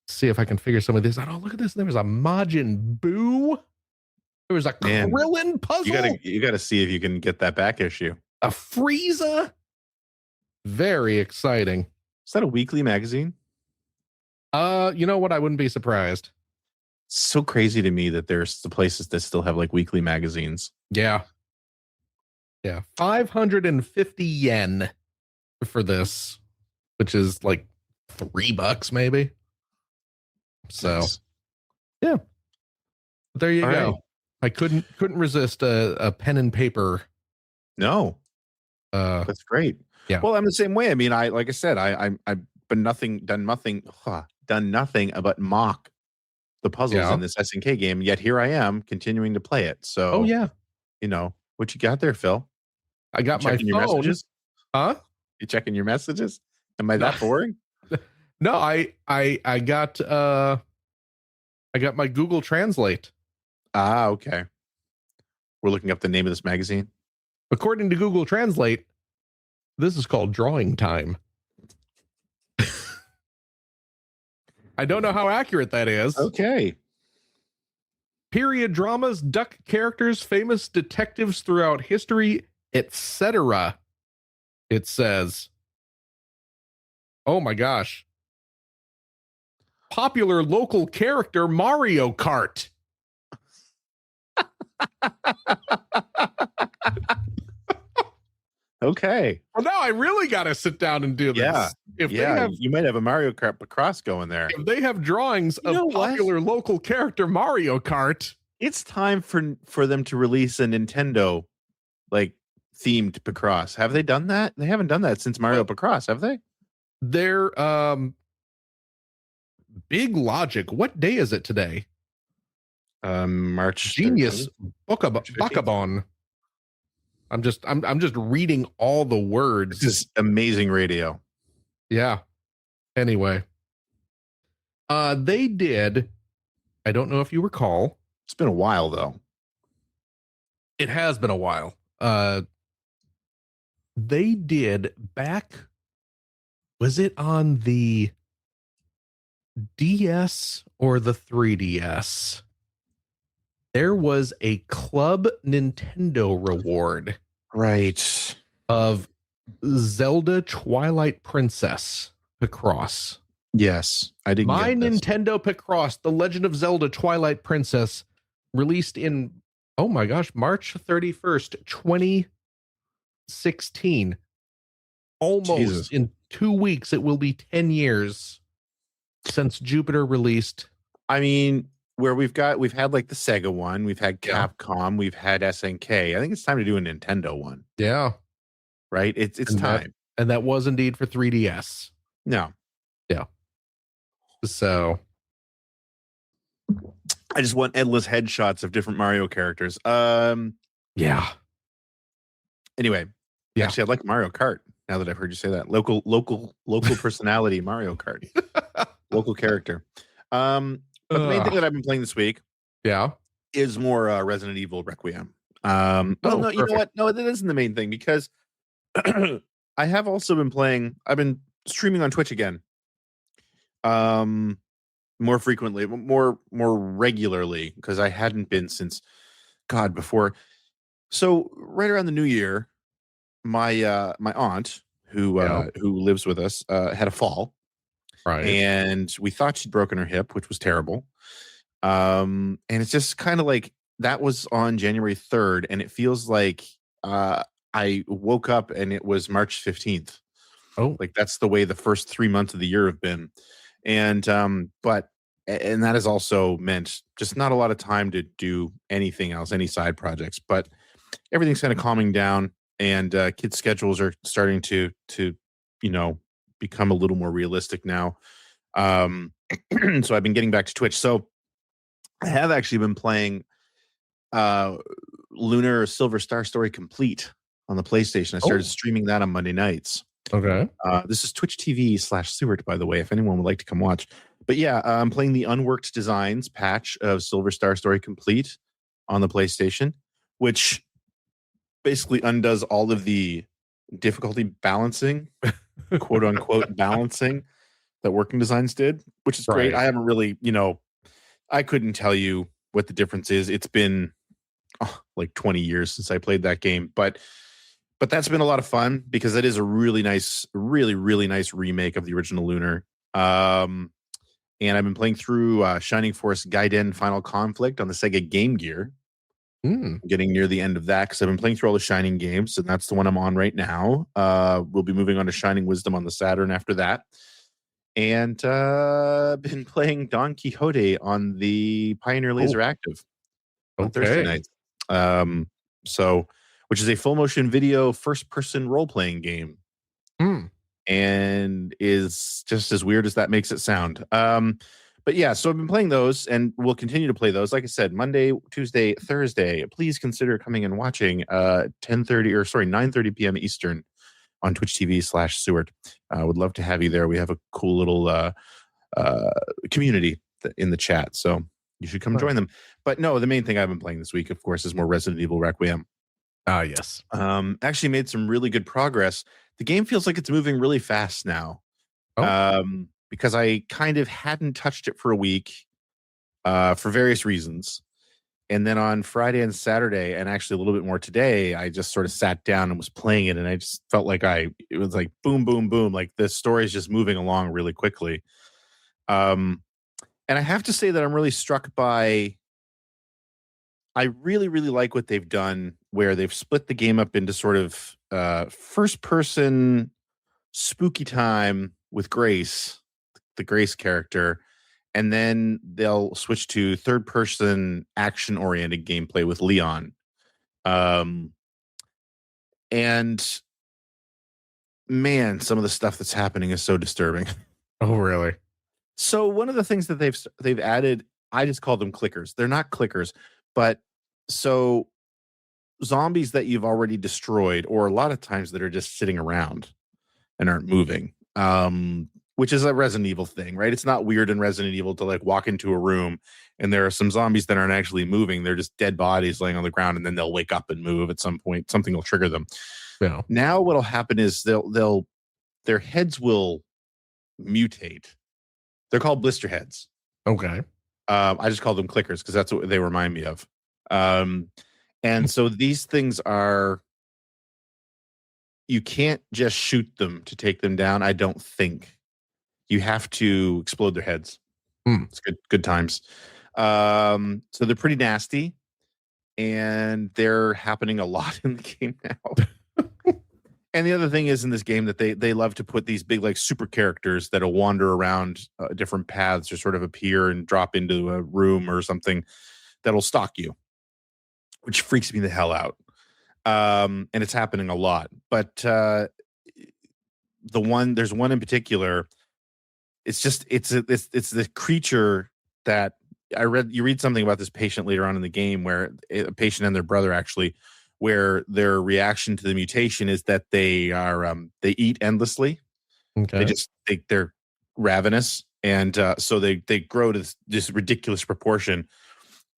S2: see if I can figure some of this out. Oh, look at this. There was a Majin Buu. There was a Krillin puzzle.
S1: You gotta see if you can get that back issue.
S2: A Frieza. Very exciting.
S1: Is that a weekly magazine?
S2: You know what? I wouldn't be surprised.
S1: It's so crazy to me that there's the places that still have like weekly magazines.
S2: Yeah. 550 yen for this, which is like $3 maybe. So, yeah. There you go. Right. I couldn't resist a pen and paper.
S1: No. That's great.
S2: Yeah.
S1: Well, I'm the same way. I mean, I've done nothing but mock the puzzles in this SNK game, yet here I am continuing to play it. So, you know, what you got there, Phil?
S2: I got my phone.
S1: Your messages?
S2: Huh?
S1: You checking your messages? Am I that boring?
S2: No, I got my Google Translate.
S1: Ah, okay. We're looking up the name of this magazine.
S2: According to Google Translate, this is called Drawing Time. I don't know how accurate that is.
S1: Okay.
S2: Period dramas, duck characters, famous detectives throughout history, etc. It says, oh my gosh, popular local character Mario Kart.
S1: Okay.
S2: Well, now I really got to sit down and do this.
S1: Yeah.
S2: If
S1: yeah,
S2: they have,
S1: you might have a Mario Kart Lacrosse going there.
S2: if they have drawings of popular local character Mario Kart,
S1: it's time for them to release a Nintendo like themed Picross. Have they done that? They haven't done that since Mario Picross, have they?
S2: they're Big Logic. What day is it today?
S1: March
S2: Genius
S1: 13th?
S2: Bakabon. I'm just reading all the words.
S1: This is amazing radio.
S2: Yeah. Anyway. They did, I don't know if you recall.
S1: It's been a while though.
S2: It has been a while. They did back, was it on the DS or the 3DS? There was a Club Nintendo reward.
S1: Right.
S2: Of Zelda Twilight Princess Picross.
S1: Yes, I didn't
S2: My
S1: get this.
S2: Nintendo Picross, The Legend of Zelda Twilight Princess, released in, oh my gosh, March 31st, 2016. Almost
S1: Jesus.
S2: in 2 weeks, it will be 10 years since Jupiter released.
S1: I mean, where we've had like the Sega one, we've had Capcom, we've had SNK. I think it's time to do a Nintendo one.
S2: Yeah.
S1: Right? It's time.
S2: And that was indeed for 3DS.
S1: No.
S2: Yeah. So
S1: I just want endless headshots of different Mario characters.
S2: Yeah.
S1: Anyway,
S2: yeah.
S1: Actually, I'd like Mario Kart. Now that I've heard you say that, local personality Mario Kart, local character. But the main thing that I've been playing this week, is more Resident Evil Requiem. No, you know what? No, that isn't the main thing because I have also been playing. I've been streaming on Twitch again. More frequently, more regularly, because I hadn't been since before. So right around the new year, my my aunt who lives with us had a fall,
S2: right,
S1: and we thought she'd broken her hip, which was terrible. And it's just kind of like that was on January 3rd, and it feels like I woke up and it was March 15th.
S2: Oh,
S1: like that's the way the first 3 months of the year have been. And that has also meant just not a lot of time to do anything else, any side projects, but everything's kind of calming down, and kids' schedules are starting to become a little more realistic now. So I've been getting back to Twitch. So I have actually been playing Lunar Silver Star Story Complete on the PlayStation. I started streaming that on Monday nights.
S2: Okay.
S1: This is Twitch TV/Seward, by the way, if anyone would like to come watch. But yeah, I'm playing the Unworked Designs patch of Silver Star Story Complete on the PlayStation, which basically undoes all of the difficulty balancing, quote unquote balancing, that Working Designs did, which is great. I haven't really, I couldn't tell you what the difference is. It's been like 20 years since I played that game, but that's been a lot of fun because it is a really nice, really nice remake of the original Lunar. And I've been playing through Shining Force Gaiden Final Conflict on the Sega Game Gear. Getting near the end of that because I've been playing through all the Shining games, and that's the one I'm on right now. We'll be moving on to Shining Wisdom on the Saturn after that. And been playing Don Quixote on the Pioneer Laser Active on Thursday nights. Which is a full motion video first person role playing game. And is just as weird as that makes it sound. But yeah, so I've been playing those and we'll continue to play those. Like I said, Monday, Tuesday, Thursday. Please consider coming and watching 9:30 p.m. Eastern on Twitch TV/Seward. Would love to have you there. We have a cool little community in the chat, so you should come join them. But no, the main thing I've been playing this week, of course, is more Resident Evil Requiem.
S2: Yes.
S1: Actually made some really good progress. The game feels like it's moving really fast now. Because I kind of hadn't touched it for a week for various reasons. And then on Friday and Saturday, and actually a little bit more today, I just sort of sat down and was playing it, and I just felt like it was like boom, boom, boom, like the story is just moving along really quickly. And I have to say that I'm really struck by. I really, really like what they've done, where they've split the game up into sort of first person spooky time with Grace, the Grace character, and then they'll switch to third person action oriented gameplay with Leon. Um, and man, some of the stuff that's happening is so disturbing.
S2: Oh, really?
S1: So one of the things that they've added, I just call them clickers. They're not clickers, but so zombies that you've already destroyed, or a lot of times that are just sitting around and aren't moving. Which is a Resident Evil thing, right? It's not weird in Resident Evil to like walk into a room and there are some zombies that aren't actually moving. They're just dead bodies laying on the ground, and then they'll wake up and move at some point. Something will trigger them.
S2: Yeah.
S1: Now what'll happen is their heads will mutate. They're called blister heads.
S2: Okay.
S1: I just call them clickers because that's what they remind me of. And so these things are, you can't just shoot them to take them down. I don't think. You have to explode their heads. It's good times. So they're pretty nasty, and they're happening a lot in the game now. And the other thing is in this game that they love to put these big like super characters that'll wander around different paths or sort of appear and drop into a room or something that'll stalk you, which freaks me the hell out. And it's happening a lot. But there's one in particular. It's the creature that you read something about this patient later on in the game, where a patient and their brother actually, where their reaction to the mutation is that they eat endlessly.
S2: Okay.
S1: They're ravenous, and so they grow to this ridiculous proportion.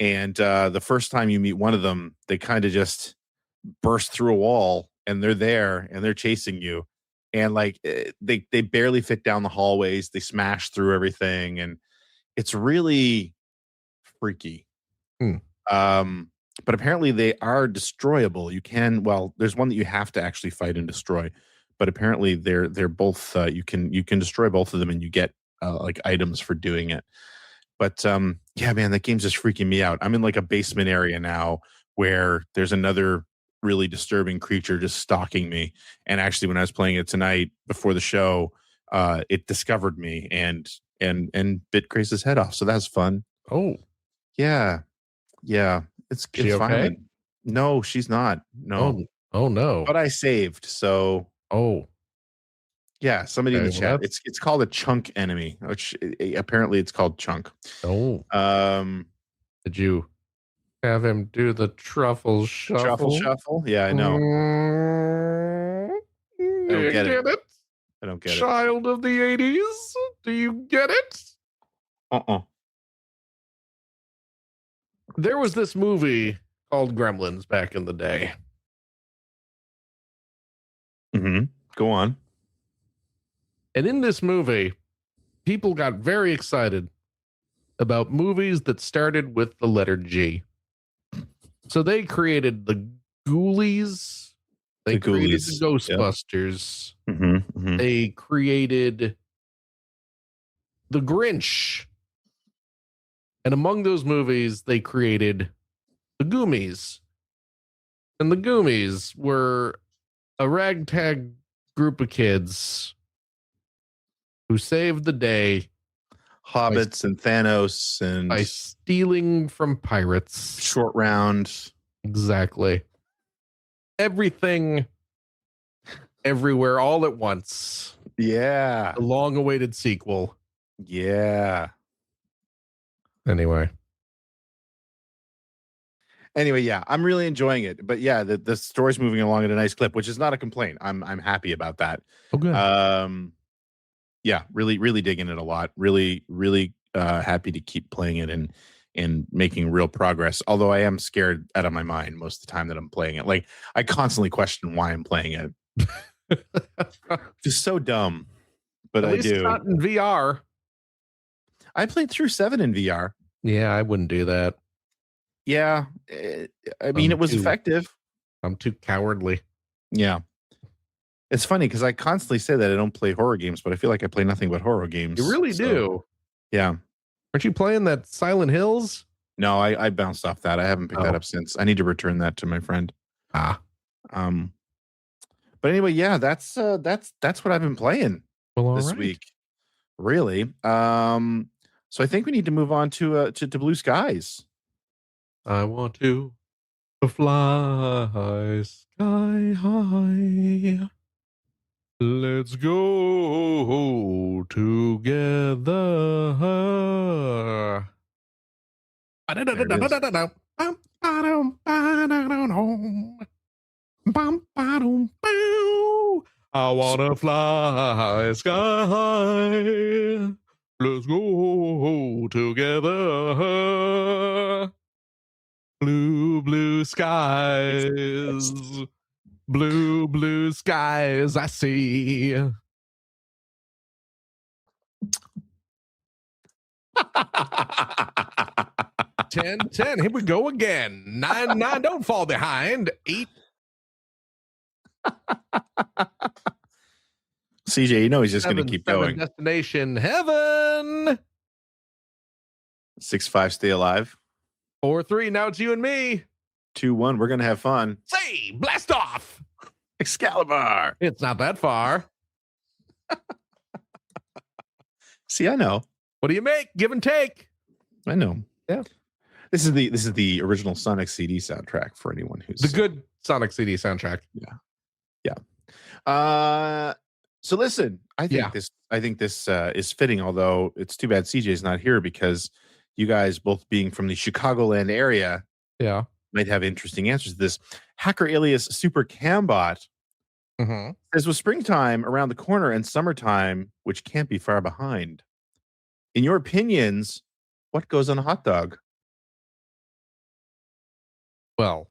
S1: And the first time you meet one of them, they kind of just burst through a wall, and they're there and they're chasing you. And like they barely fit down the hallways. They smash through everything, and it's really freaky. But apparently they are destroyable. You can, well, there's one that you have to actually fight and destroy, but apparently they're both you can destroy both of them, and you get like items for doing it. But yeah, man, that game's just freaking me out. I'm in like a basement area now where there's another really disturbing creature just stalking me. And actually, when I was playing it tonight before the show, it discovered me and bit Grace's head off. So that's fun.
S2: Oh,
S1: yeah. It's
S2: okay?
S1: fine. No, she's not. No.
S2: Oh no.
S1: But I saved. So.
S2: Oh.
S1: Yeah, somebody in the chat. It's called a chunk enemy, which apparently it's called chunk.
S2: Oh. Did you have him do the truffle shuffle?
S1: Shuffle? Yeah, I know. I don't get it. I don't get it.
S2: Child of the 80s? Do you get it? There was this movie called Gremlins back in the day.
S1: Mm-hmm. Go on.
S2: And in this movie, people got very excited about movies that started with the letter G. So they created the Ghoulies. They created the Ghostbusters.
S1: Yep. Mm-hmm.
S2: They created the Grinch. And among those movies, they created the Goomies. And the Goomies were a ragtag group of kids who saved the day.
S1: Hobbits and Thanos and
S2: by stealing from pirates.
S1: Short Round.
S2: Exactly. Everything, everywhere, all at once.
S1: Yeah.
S2: The long-awaited sequel.
S1: Yeah.
S2: Anyway,
S1: yeah, I'm really enjoying it. But yeah, the story's moving along at a nice clip, which is not a complaint. I'm happy about that.
S2: Oh, good.
S1: Yeah, really digging it a lot. Really happy to keep playing it and making real progress. Although I am scared out of my mind most of the time that I'm playing it. Like I constantly question why I'm playing it. Just so dumb, but
S2: at
S1: I
S2: least
S1: do.
S2: Not in VR.
S1: I played through 7 in VR.
S2: Yeah, I wouldn't do that.
S1: Yeah, I mean, it was effective.
S2: I'm too cowardly.
S1: Yeah. It's funny because I constantly say that I don't play horror games, but I feel like I play nothing but horror games.
S2: You really do.
S1: Yeah.
S2: Aren't you playing that Silent Hills?
S1: No, I bounced off that. I haven't picked that up since. I need to return that to my friend.
S2: But
S1: anyway, yeah, that's what I've been playing this week. Really. So I think we need to move on to Blue Skies.
S2: I want to fly sky high. Let's go together. I wanna fly sky high. Let's go together. Blue skies. Blue skies I see. 10, here we go again. 9, don't fall behind. 8.
S1: CJ, you know he's just going to keep going.
S2: Destination heaven.
S1: 6-5, stay alive.
S2: 4-3, now it's you and me.
S1: 2-1, we're going to have fun.
S2: Say, blast off.
S1: Excalibur.
S2: It's not that far.
S1: See, I know.
S2: What do you make? Give and take.
S1: I know.
S2: Yeah.
S1: This is the original Sonic CD soundtrack for anyone who's
S2: the good Sonic CD soundtrack.
S1: Yeah. So listen, I think this is fitting, although it's too bad CJ's not here because you guys both being from the Chicagoland area might have interesting answers to this. Hacker alias Super Cambot says with springtime around the corner and summertime, which can't be far behind. In your opinions, what goes on a hot dog?
S2: Well,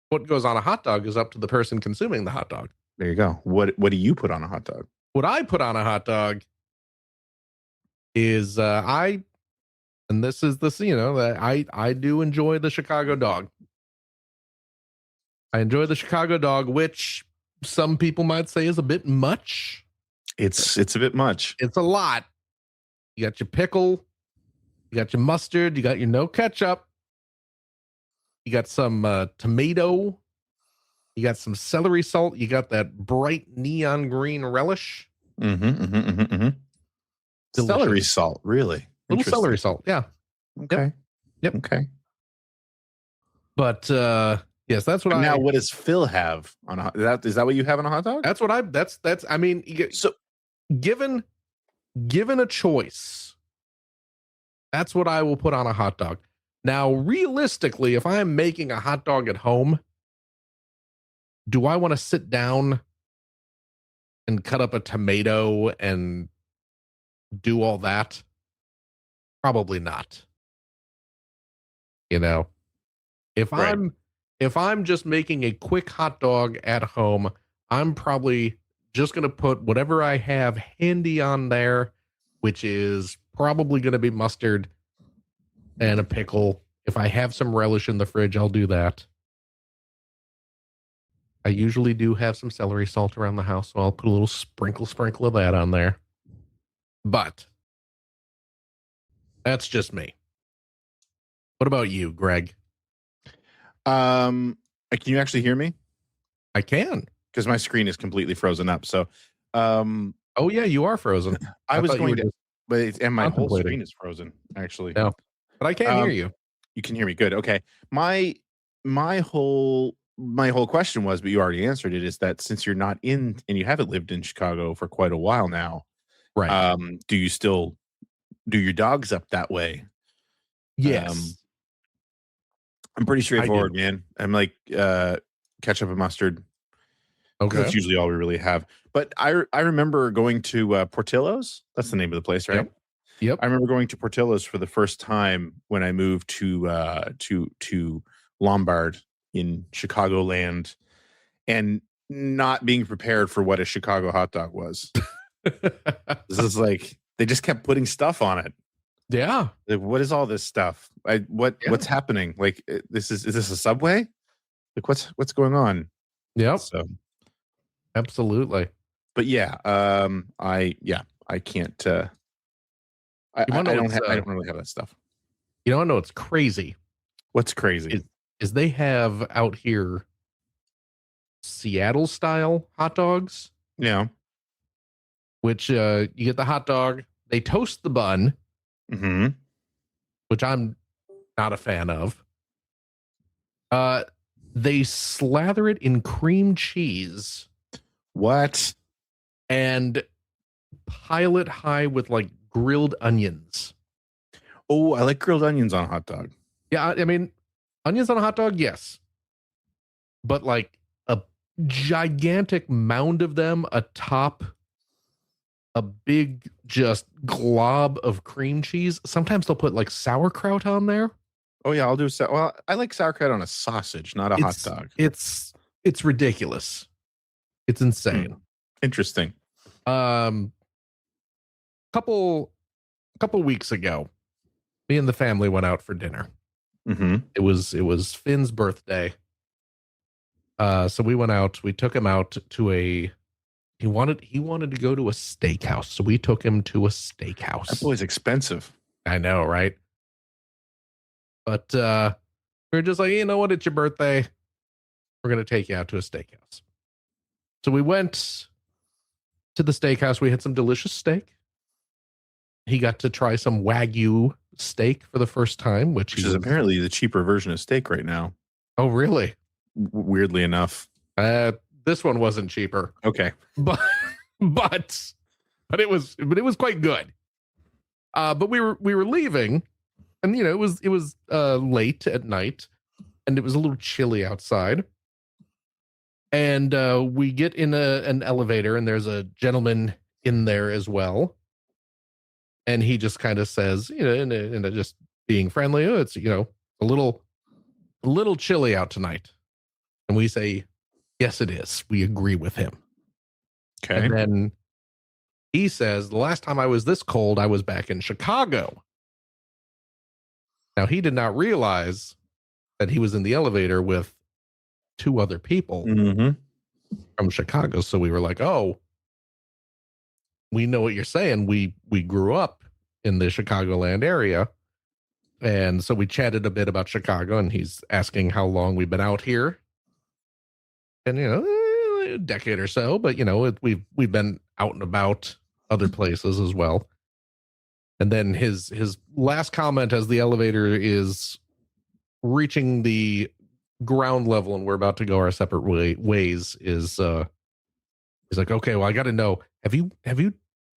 S2: what goes on a hot dog is up to the person consuming the hot dog.
S1: There you go. What do you put on a hot dog?
S2: What I put on a hot dog is I do enjoy the Chicago dog. I enjoy the Chicago dog, which some people might say is a bit much.
S1: It's a bit much.
S2: It's a lot. You got your pickle, you got your mustard, you got your no ketchup, you got some tomato, you got some celery salt, you got that bright neon green relish.
S1: Celery salt, really?
S2: Little celery salt, yeah.
S1: Okay.
S2: Yep.
S1: Okay.
S2: But yes, that's what
S1: now what does Phil have on a is that what you have on a hot dog?
S2: That's what I mean, so given a choice, that's what I will put on a hot dog. Now, realistically, if I'm making a hot dog at home, do I want to sit down and cut up a tomato and do all that? Probably not. You know, if I'm just making a quick hot dog at home, I'm probably just going to put whatever I have handy on there, which is probably going to be mustard and a pickle. If I have some relish in the fridge, I'll do that. I usually do have some celery salt around the house, so I'll put a little sprinkle of that on there. But that's just me. What about you, Greg?
S1: Can you actually hear me?
S2: I can.
S1: Because my screen is completely frozen up. So,
S2: oh yeah, you are frozen.
S1: I was going to, and my whole screen is frozen. Actually,
S2: no, but I can hear you.
S1: You can hear me. Good. Okay. My whole question was, but you already answered it. Is that since you're not in and you haven't lived in Chicago for quite a while now,
S2: right?
S1: Do you still do your dogs up that way?
S2: Yes.
S1: I'm pretty straightforward, man. I'm like ketchup and mustard.
S2: Okay.
S1: That's usually all we really have. But I remember going to Portillo's. That's the name of the place, right?
S2: Yep.
S1: I remember going to Portillo's for the first time when I moved to Lombard in Chicagoland, and not being prepared for what a Chicago hot dog was. This is like they just kept putting stuff on it.
S2: Yeah.
S1: Like, what is all this stuff? What's happening? Like, is this a Subway? Like, what's going on?
S2: Yep.
S1: So,
S2: Absolutely.
S1: but yeah, I can't. I
S2: You want to know what's
S1: I don't really have that stuff.
S2: you don't know what's crazy
S1: What's crazy?
S2: is they have out here Seattle style hot dogs,
S1: Yeah.
S2: which you get the hot dog, they toast the bun,
S1: Mm-hmm.
S2: which I'm not a fan of. They slather it in cream cheese
S1: What?
S2: and pile it high with like grilled onions.
S1: Oh, I like grilled onions on a hot dog.
S2: Yeah, I mean, onions on a hot dog, yes. But like a gigantic mound of them atop a big just glob of cream cheese. Sometimes they'll put like sauerkraut on there.
S1: Oh yeah, I'll do. Well, I like sauerkraut on a sausage, not a hot dog.
S2: It's ridiculous. It's insane.
S1: Interesting.
S2: Couple weeks ago, me and the family went out for dinner.
S1: Mm-hmm.
S2: It was Finn's birthday. So we went out. We took him out to he wanted to go to a steakhouse. So we took him to a steakhouse.
S1: That boy's expensive.
S2: I know, right? But we were just like, you know what? It's your birthday. We're gonna take you out to a steakhouse. So we went to the steakhouse. We had some delicious steak. He got to try some Wagyu steak for the first time, which
S1: is apparently the cheaper version of steak right now.
S2: Oh, really?
S1: Weirdly enough.
S2: This one wasn't cheaper.
S1: Okay.
S2: But it was quite good. But we were leaving, and you know, it was late at night, and it was a little chilly outside. And we get in an elevator, and there's a gentleman in there as well. And he just kind of says, you know, in a just being friendly, oh, it's, you know, a little chilly out tonight. And we say, yes, it is. We agree with him.
S1: Okay.
S2: And then he says, the last time I was this cold, I was back in Chicago. Now, he did not realize that he was in the elevator with two other people from Chicago. So we were like, oh, we know what you're saying. We grew up in the Chicagoland area. And so we chatted a bit about Chicago, and he's asking how long we've been out here. And, you know, a decade or so, but, you know, we've been out and about other places as well. And then his last comment as the elevator is reaching the ground level and we're about to go our separate ways is he's like, okay, well, I got to know, have you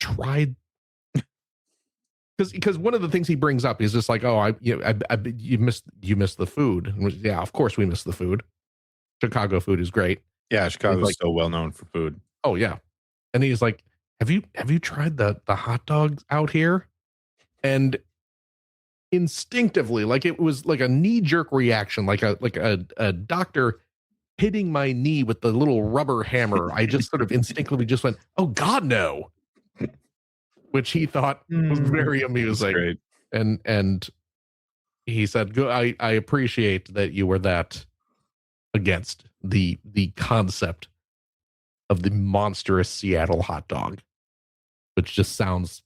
S2: tried? Because one of the things he brings up is just like, oh, you missed the food. And yeah, of course we missed the food. Chicago food is great.
S1: Yeah, Chicago's so well known for food.
S2: Oh yeah, and he's like, have you tried the hot dogs out here? And instinctively, like it was like a knee jerk reaction, like a doctor hitting my knee with the little rubber hammer. I just sort of instinctively just went, oh God, no. Which he thought was very amusing.
S1: Great.
S2: And he said, I appreciate that you were that against the concept of the monstrous Seattle hot dog, which just sounds,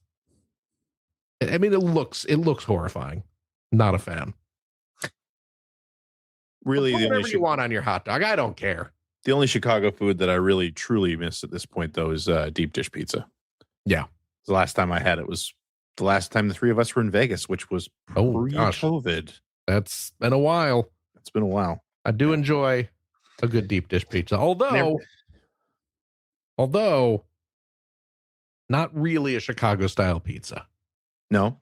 S2: I mean, it looks horrifying. Not a fan.
S1: Really,
S2: put whatever you want on your hot dog. I don't care.
S1: The only Chicago food that I really truly miss at this point, though, is deep dish pizza.
S2: Yeah.
S1: The last time I had it was the last time the three of us were in Vegas, which was pre-COVID.
S2: That's been a while.
S1: It's been a while.
S2: I do enjoy a good deep dish pizza, although not really a Chicago style pizza.
S1: No.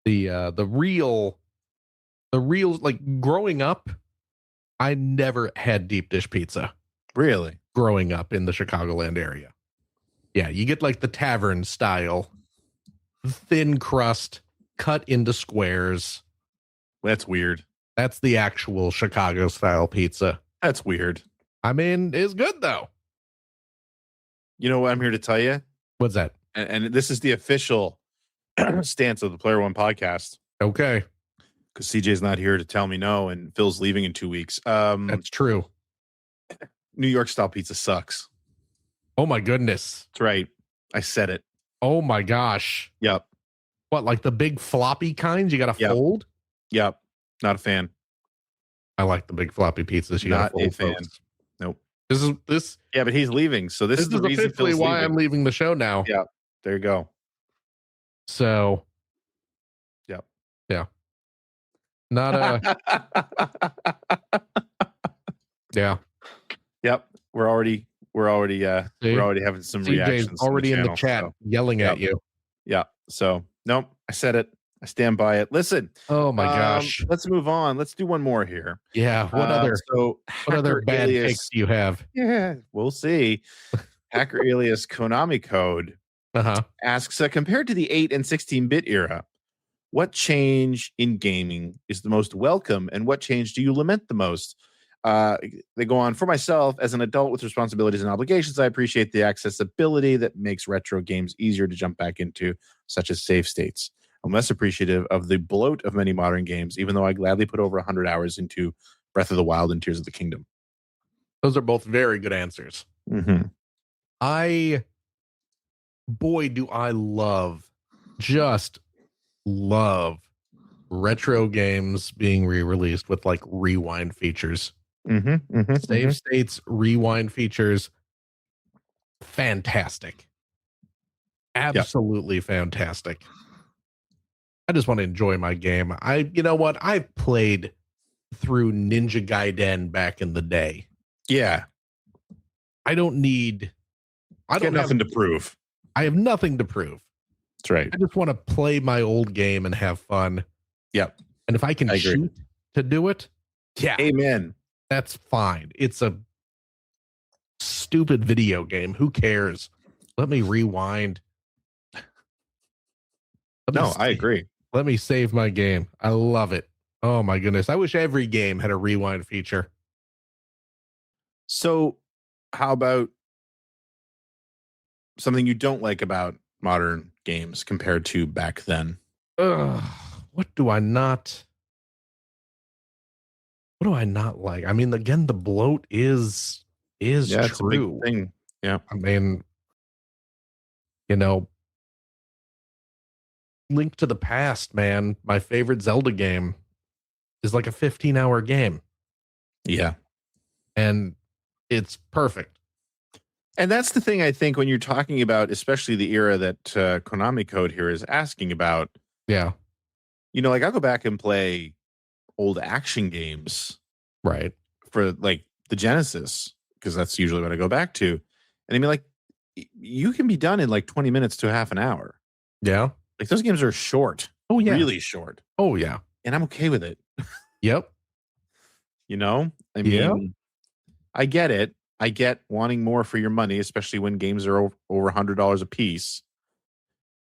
S2: The real, like growing up, I never had deep dish pizza.
S1: Really?
S2: Growing up in the Chicagoland area. Yeah, you get like the tavern style, thin crust, cut into squares.
S1: That's weird.
S2: That's the actual Chicago style pizza.
S1: That's weird.
S2: I mean, it's good though.
S1: You know what I'm here to tell you?
S2: What's that?
S1: And this is the official stance of the Player One podcast.
S2: Okay.
S1: Because CJ's not here to tell me no, and Phil's leaving in 2 weeks.
S2: That's true.
S1: New York style pizza sucks.
S2: Oh my goodness.
S1: That's right. I said it.
S2: Oh my gosh.
S1: Yep.
S2: What, like the big floppy kinds you got to fold?
S1: Yep. Not a fan.
S2: I like the big floppy pizzas. You
S1: Not
S2: got to fold,
S1: a fan.
S2: folks.
S1: Nope.
S2: This.
S1: Yeah, but he's leaving, so this is the reason
S2: officially why I'm leaving the show now.
S1: Yeah. There you go.
S2: So.
S1: Yep.
S2: Yeah. Not a. Yeah.
S1: Yep. We're already having some
S2: CJ's
S1: reactions.
S2: already
S1: in
S2: the chat yelling at you.
S1: Yeah. So nope. I said it. I stand by it. Listen.
S2: Oh my gosh.
S1: Let's move on. Let's do one more here.
S2: Yeah. What other bad takes do you have?
S1: Yeah, we'll see. Hacker alias Konami Code asks, compared to the 8 and 16-bit era, what change in gaming is the most welcome, and what change do you lament the most? They go on, for myself, as an adult with responsibilities and obligations, I appreciate the accessibility that makes retro games easier to jump back into, such as save states. I'm less appreciative of the bloat of many modern games, even though I gladly put over 100 hours into Breath of the Wild and Tears of the Kingdom.
S2: Those are both very good answers.
S1: Mm-hmm.
S2: Boy, do I just love retro games being re-released with like rewind features. Save states, rewind features. Fantastic. Absolutely fantastic. I just want to enjoy my game. You know what? I've played through Ninja Gaiden back in the day.
S1: Yeah.
S2: I don't have
S1: nothing to prove.
S2: I have nothing to prove.
S1: That's right.
S2: I just want to play my old game and have fun.
S1: Yep.
S2: And if I can cheat to do it, yeah.
S1: Amen.
S2: That's fine. It's a stupid video game. Who cares? Let me rewind.
S1: I agree.
S2: Let me save my game. I love it. Oh my goodness. I wish every game had a rewind feature.
S1: So how about something you don't like about modern games compared to back then?
S2: What do I not like? I mean, again, the bloat is true.
S1: It's a big thing. Yeah.
S2: I mean, Link to the Past, man, my favorite Zelda game, is like a 15-hour game.
S1: Yeah.
S2: And it's perfect.
S1: And that's the thing, I think, when you're talking about, especially the era that Konami Code here is asking about.
S2: Yeah.
S1: Like I'll go back and play old action games.
S2: Right.
S1: For like the Genesis, because that's usually what I go back to. And I mean, like, you can be done in like 20 minutes to half an hour.
S2: Yeah.
S1: Like those games are short.
S2: Oh, yeah.
S1: Really short.
S2: Oh, yeah.
S1: And I'm okay with it.
S2: Yep.
S1: I mean, I get it. I get wanting more for your money, especially when games are over $100 a piece.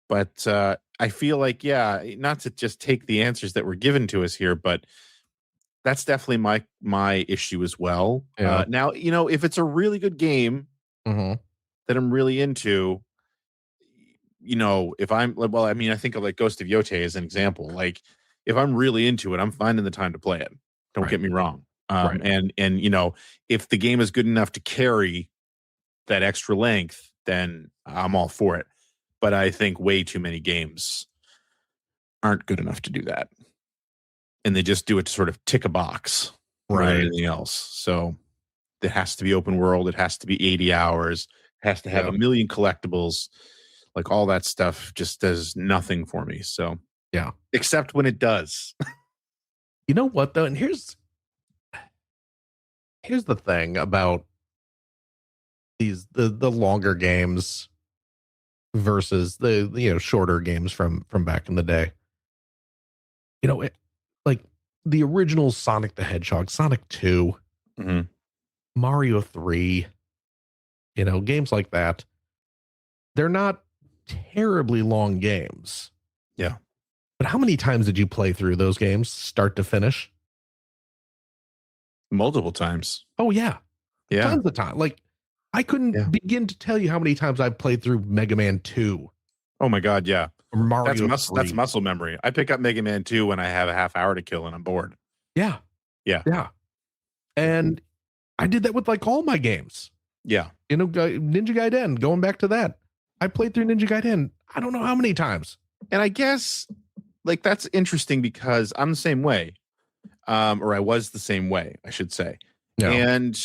S1: But I feel like, not to just take the answers that were given to us here, but that's definitely my issue as well.
S2: Yeah.
S1: Now, if it's a really good game that I'm really into, if I'm, well, I mean, I think of like Ghost of Yote as an example. Like, if I'm really into it, I'm finding the time to play it. Don't get me wrong. And if the game is good enough to carry that extra length, then I'm all for it. But I think way too many games aren't good enough to do that. And they just do it to sort of tick a box, right? Anything else. So it has to be open world. It has to be 80 hours. It has to have a million collectibles. Like all that stuff just does nothing for me. So
S2: yeah,
S1: except when it does.
S2: You know what though? And here's the thing about the longer games versus the shorter games from back in the day. Like the original Sonic the Hedgehog, Sonic 2, Mario 3, games like that. They're not terribly long games.
S1: Yeah.
S2: But how many times did you play through those games start to finish?
S1: Multiple times.
S2: Oh yeah.
S1: Yeah.
S2: Tons of time. Like I couldn't begin to tell you how many times I've played through Mega Man 2.
S1: Oh my God. Yeah.
S2: Mario
S1: That's
S2: 3.
S1: muscle memory. I pick up Mega Man 2 when I have a half hour to kill and I'm bored.
S2: Yeah.
S1: Yeah.
S2: Yeah. And I did that with like all my games.
S1: Yeah.
S2: You know, Ninja Gaiden, going back to that. I played through Ninja Gaiden, I don't know how many times.
S1: And I guess like that's interesting because I'm the same way. Or I was the same way, I should say.
S2: Yeah.
S1: And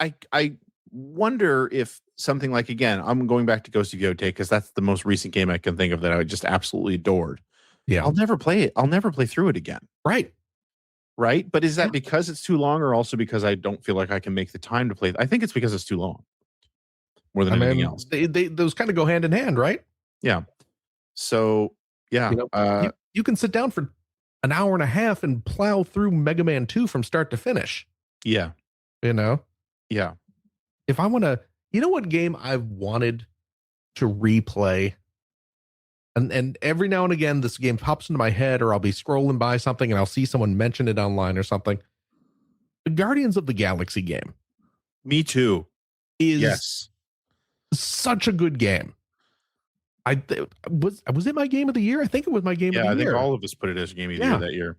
S1: I wonder if something like, again, I'm going back to Ghost of Yotei because that's the most recent game I can think of that I just absolutely adored.
S2: Yeah.
S1: I'll never play it. I'll never play through it again.
S2: Right.
S1: Right. But is that because it's too long or also because I don't feel like I can make the time to play? I think it's because it's too long more than anything else.
S2: Those kind of go hand in hand, right?
S1: Yeah. So, yeah.
S2: You know, you can sit down for an hour and a half and plow through Mega Man 2 from start to finish.
S1: Yeah.
S2: You know?
S1: Yeah.
S2: If I want to, you know what game I've wanted to replay? And every now and again, this game pops into my head, or I'll be scrolling by something and I'll see someone mention it online or something. The Guardians of the Galaxy game.
S1: Me too.
S2: Is such a good game. Was it my game of the year? I think it was my game of the year.
S1: Yeah, I think all of us put it as game of the year that year.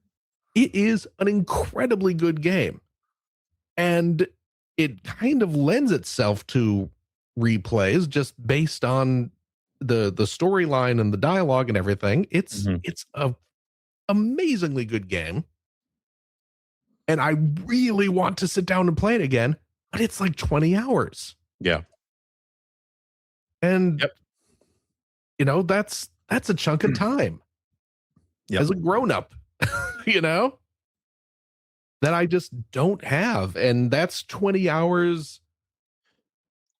S2: It is an incredibly good game. And it kind of lends itself to replays just based on the storyline and the dialogue and everything. It's a amazingly good game. And I really want to sit down and play it again, but it's like 20 hours.
S1: Yeah.
S2: And you know, that's a chunk of time as a grown-up, you know, that I just don't have. And that's 20 hours.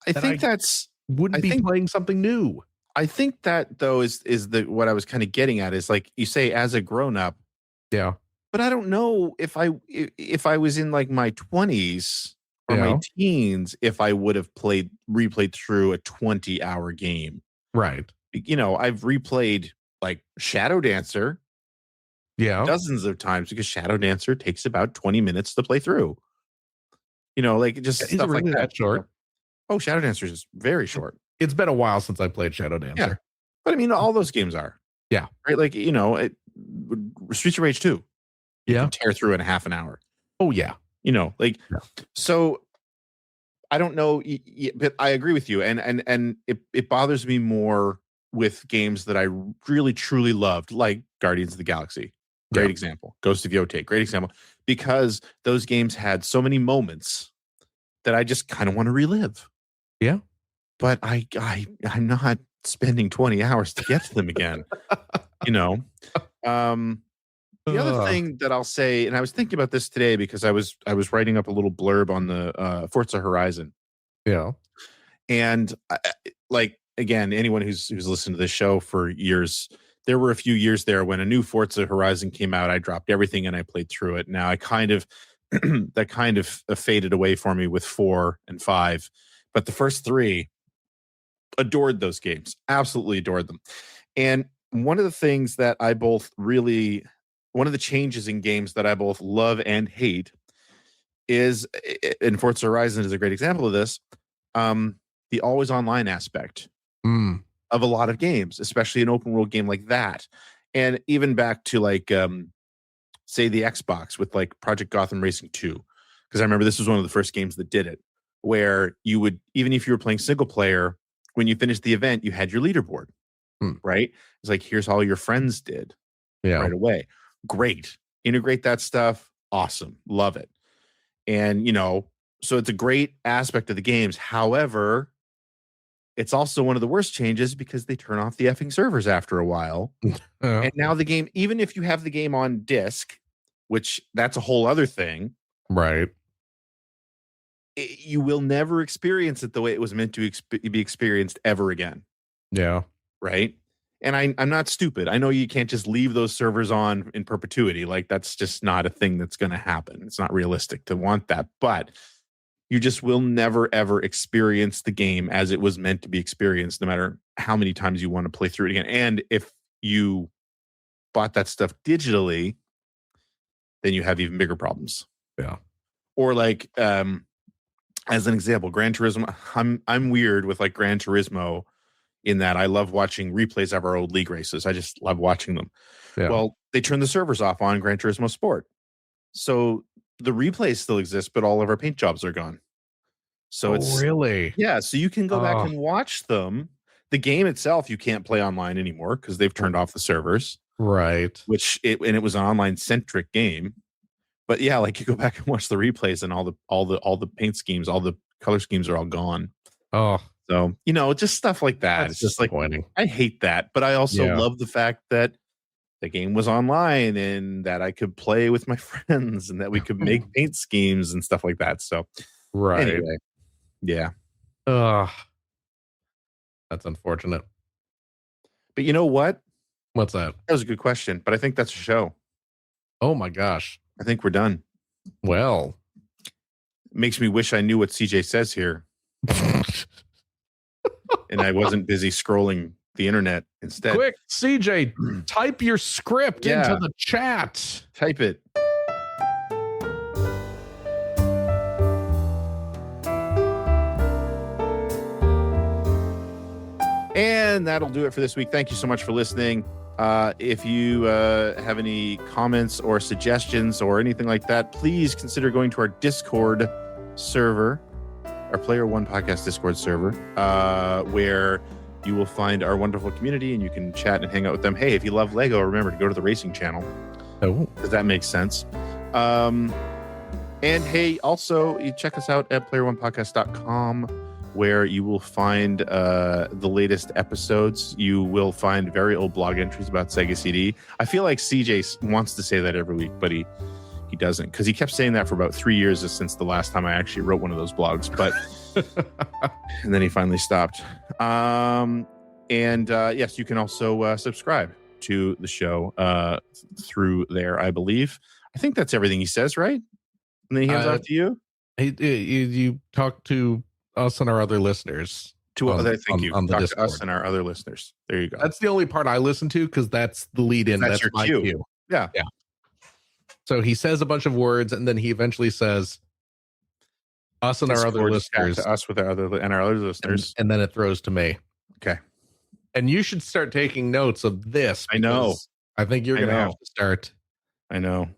S1: I think that's
S2: wouldn't be playing something new.
S1: I think that though is the what I was kind of getting at is like you say as a grown-up.
S2: Yeah.
S1: But I don't know if I was in like my 20s or my teens, if I would have replayed through a 20-hour game.
S2: Right.
S1: You know, I've replayed like Shadow Dancer dozens of times because Shadow Dancer takes about 20 minutes to play through. You know, like just stuff
S2: really
S1: like that.
S2: Short?
S1: Oh, Shadow Dancer is very short.
S2: It's been a while since I played Shadow Dancer.
S1: Yeah. But I mean, all those games are.
S2: Yeah.
S1: Right? Like, you know, Streets of Rage 2. You can tear through in a half an hour.
S2: Oh, yeah.
S1: You know, like, so I don't know, but I agree with you. And it bothers me more with games that I really, truly loved, like Guardians of the Galaxy. Great example. Ghost of Yotei. Great example. Because those games had so many moments that I just kind of want to relive.
S2: Yeah.
S1: But I'm not spending 20 hours to get to them again. You know? The other thing that I'll say, and I was thinking about this today because I was writing up a little blurb on the Forza Horizon.
S2: Yeah.
S1: And like, again, anyone who's listened to this show for years, there were a few years there when a new Forza Horizon came out. I dropped everything and I played through it. Now I kind of that kind of faded away for me with 4 and 5, but the first 3, adored those games, absolutely adored them. And one of the things that one of the changes in games that I both love and hate is, and Forza Horizon is a great example of this, the always online aspect of a lot of games, especially an open world game like that. And even back to like, say the Xbox with like Project Gotham Racing 2, because I remember this was one of the first games that did it, where you would, even if you were playing single player, when you finished the event, you had your leaderboard, right? It's like, here's all your friends did right away. Great. Integrate that stuff. Awesome. Love it. And, you know, so it's a great aspect of the games. However, it's also one of the worst changes because they turn off the effing servers after a while. And now the game, even if you have the game on disc, which that's a whole other thing.
S2: Right.
S1: You will never experience it the way it was meant to be experienced ever again.
S2: Yeah.
S1: Right. And I'm not stupid. I know you can't just leave those servers on in perpetuity. Like, that's just not a thing that's going to happen. It's not realistic to want that. But you just will never, ever experience the game as it was meant to be experienced, no matter how many times you want to play through it again. And if you bought that stuff digitally, then you have even bigger problems.
S2: Yeah.
S1: Or like, as an example, Gran Turismo. I'm weird with like Gran Turismo. in that I love watching replays of our old league races. I just love watching them.
S2: Yeah.
S1: Well, they turned the servers off on Gran Turismo Sport. So the replays still exist, but all of our paint jobs are gone. So
S2: really?
S1: Yeah, so you can go back and watch them. The game itself, you can't play online anymore because they've turned off the servers.
S2: Right.
S1: And it was an online centric game. But yeah, like you go back and watch the replays and all the paint schemes, all the color schemes are all gone.
S2: Oh.
S1: So, just stuff like that. It's just like, I hate that. But I also love the fact that the game was online and that I could play with my friends and that we could make paint schemes and stuff like that. So anyway, yeah.
S2: That's unfortunate.
S1: But you know what?
S2: What's that?
S1: That was a good question, but I think that's a show.
S2: Oh my gosh.
S1: I think we're done.
S2: Well,
S1: it makes me wish I knew what CJ says here. And I wasn't busy scrolling the internet instead.
S2: Quick, CJ, type your script into the chat.
S1: Type it. And that'll do it for this week. Thank you so much for listening. If you have any comments or suggestions or anything like that, please consider going to our Discord server, our Player One Podcast Discord server, where you will find our wonderful community and you can chat and hang out with them. Hey, if you love Lego, remember to go to the racing channel.
S2: Oh,
S1: because that makes sense. And hey, also you check us out at playeronepodcast.com, where you will find the latest episodes. You will find very old blog entries about Sega CD. I feel like CJ wants to say that every week, but he doesn't, because he kept saying that for about 3 years since the last time I actually wrote one of those blogs. But and then he finally stopped. Yes, you can also subscribe to the show through there, I believe. I think that's everything he says, right? And then he hands off to you.
S2: You talk to us and our other listeners.
S1: Thank you.
S2: On the
S1: Talk
S2: Discord.
S1: to us and our other listeners. There you go.
S2: That's the only part I listen to because that's the lead in.
S1: That's your
S2: my cue.
S1: Yeah.
S2: So he says a bunch of words and then he eventually says us and our other listeners.
S1: To us with our other listeners.
S2: And then it throws to me.
S1: Okay.
S2: And you should start taking notes of this.
S1: I know.
S2: I think you're going to have to start.
S1: I know.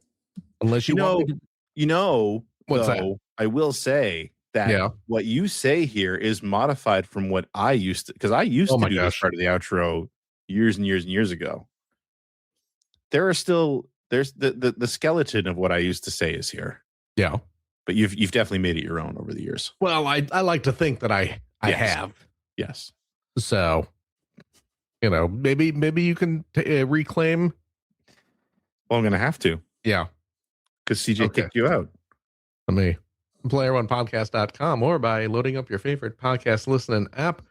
S2: Unless you want me to...
S1: What's that? I will say that what you say here is modified from what I used to, because I used to do this part of the outro years and years and years ago. There's the skeleton of what I used to say is here.
S2: Yeah.
S1: But you've definitely made it your own over the years.
S2: Well, I like to think that I have.
S1: Yes.
S2: So, maybe you can reclaim.
S1: Well, I'm going to have to.
S2: Yeah.
S1: Because CJ kicked you out.
S2: Let me playeronepodcast.com or by loading up your favorite podcast listening app.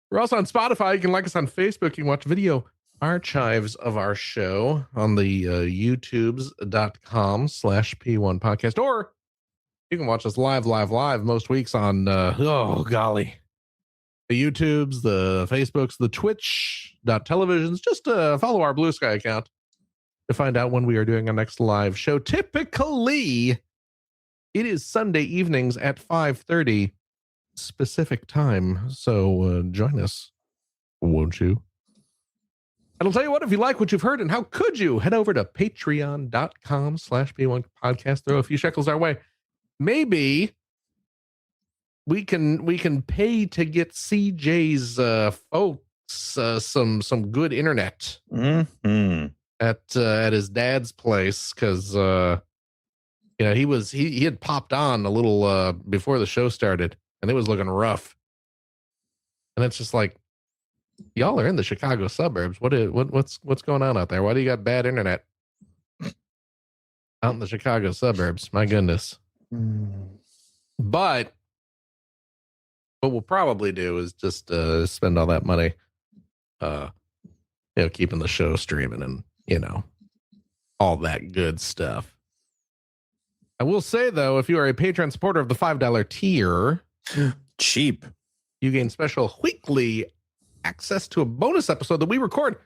S2: We're also on Spotify. You can like us on Facebook. You can watch video archives of our show on the youtubes.com/P1 podcast, or you can watch us live most weeks on the YouTubes, the Facebooks, the Twitch.televisions. Just follow our Blue Sky account to find out when we are doing our next live show. Typically, it is Sunday evenings at 5:30 specific time. So join us, won't you? And I'll tell you what, if you like what you've heard, and how could you, head over to patreon.com/P1 podcast. Throw a few shekels our way. Maybe we can pay to get CJ's folks some good internet at his dad's place, because he had popped on a little before the show started, and it was looking rough. And it's just like, y'all are in the Chicago suburbs. What's going on out there? Why do you got bad internet out in the Chicago suburbs? My goodness. But what we'll probably do is just spend all that money keeping the show streaming and all that good stuff. I will say, though, if you are a Patreon supporter of the $5 tier,
S1: cheap,
S2: you gain special weekly access to a bonus episode that we record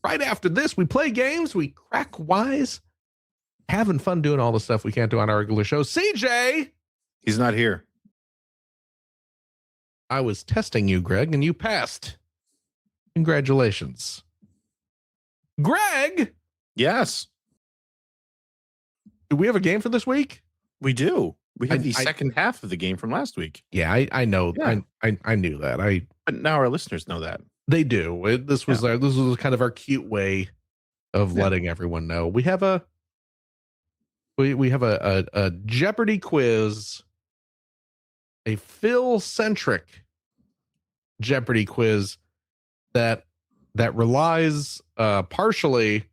S2: right after this. We play games, we crack wise, having fun doing all the stuff we can't do on our regular show. CJ,
S1: he's not here.
S2: I was testing you, Greg, and you passed. Congratulations. Greg,
S1: Yes,
S2: do we have a game for this week?
S1: we do. We have the
S2: I-
S1: second half of the game from last week.
S2: Yeah, I know.
S1: Yeah.
S2: I knew that.
S1: But now our listeners know that.
S2: They do. This was kind of our cute way of letting everyone know. We have a Jeopardy quiz, a Phil-centric Jeopardy quiz that relies partially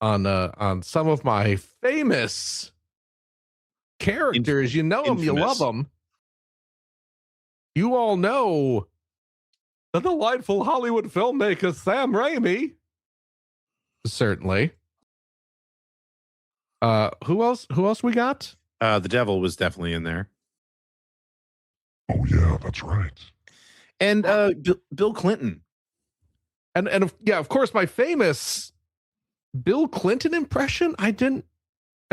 S2: on some of my famous characters. You know them, you love them. You all know the delightful Hollywood filmmaker Sam Raimi. Certainly. Who else we got?
S1: The devil was definitely in there.
S3: Oh yeah, that's right.
S1: And Bill Clinton.
S2: And of course, my famous Bill Clinton impression. I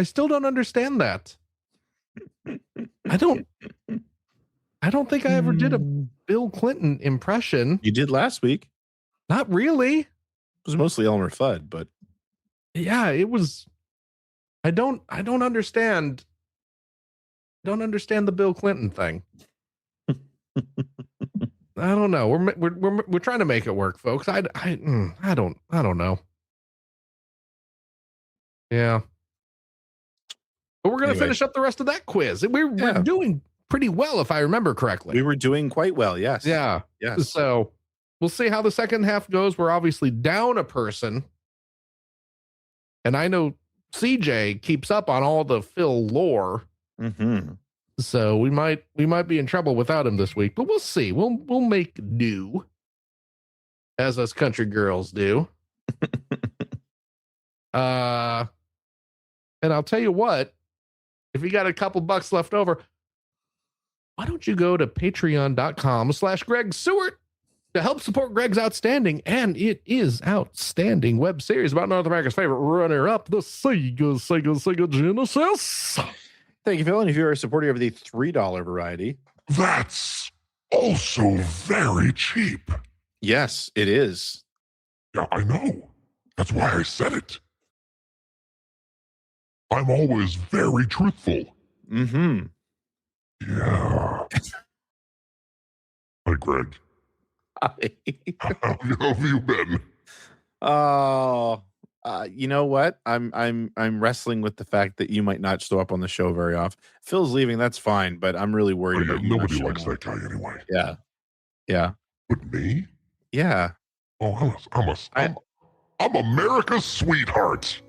S2: still don't understand that. I don't think I ever did a Bill Clinton impression.
S1: You did last week.
S2: Not really.
S1: It was mostly Elmer Fudd, but
S2: Yeah, it was. I don't understand. Don't understand the Bill Clinton thing. I don't know. We're trying to make it work, folks. I don't know. Yeah. But we're gonna finish up the rest of that quiz. We're doing pretty well, if I remember correctly.
S1: we were doing quite well. Yes.
S2: Yeah.
S1: Yes.
S2: So we'll see how the second half goes. We're obviously down a person. And I know CJ keeps up on all the Phil lore.
S1: Mm-hmm.
S2: So we might be in trouble without him this week, but we'll see. We'll make do, as us country girls do. And I'll tell you what, if you got a couple bucks left over, why don't you go to patreon.com/Greg Seward to help support Greg's outstanding, and it is outstanding web series about North America's favorite runner-up, the Sega Genesis.
S1: Thank you, Phil. And if you're a supporter of the $3 variety,
S3: That's also very cheap.
S1: yes, it is.
S3: Yeah, I know. That's why I said it. I'm always very truthful.
S1: Mm-hmm.
S3: Yeah. Hi, Greg. How have you been?
S1: Oh, you know what? I'm wrestling with the fact that you might not show up on the show very often. Phil's leaving, that's fine, but I'm really worried about you not
S3: Nobody
S1: showing
S3: likes
S1: up.
S3: that guy anyway.
S1: Yeah. Yeah.
S3: But me?
S1: Yeah.
S3: Oh, I'm America's sweetheart.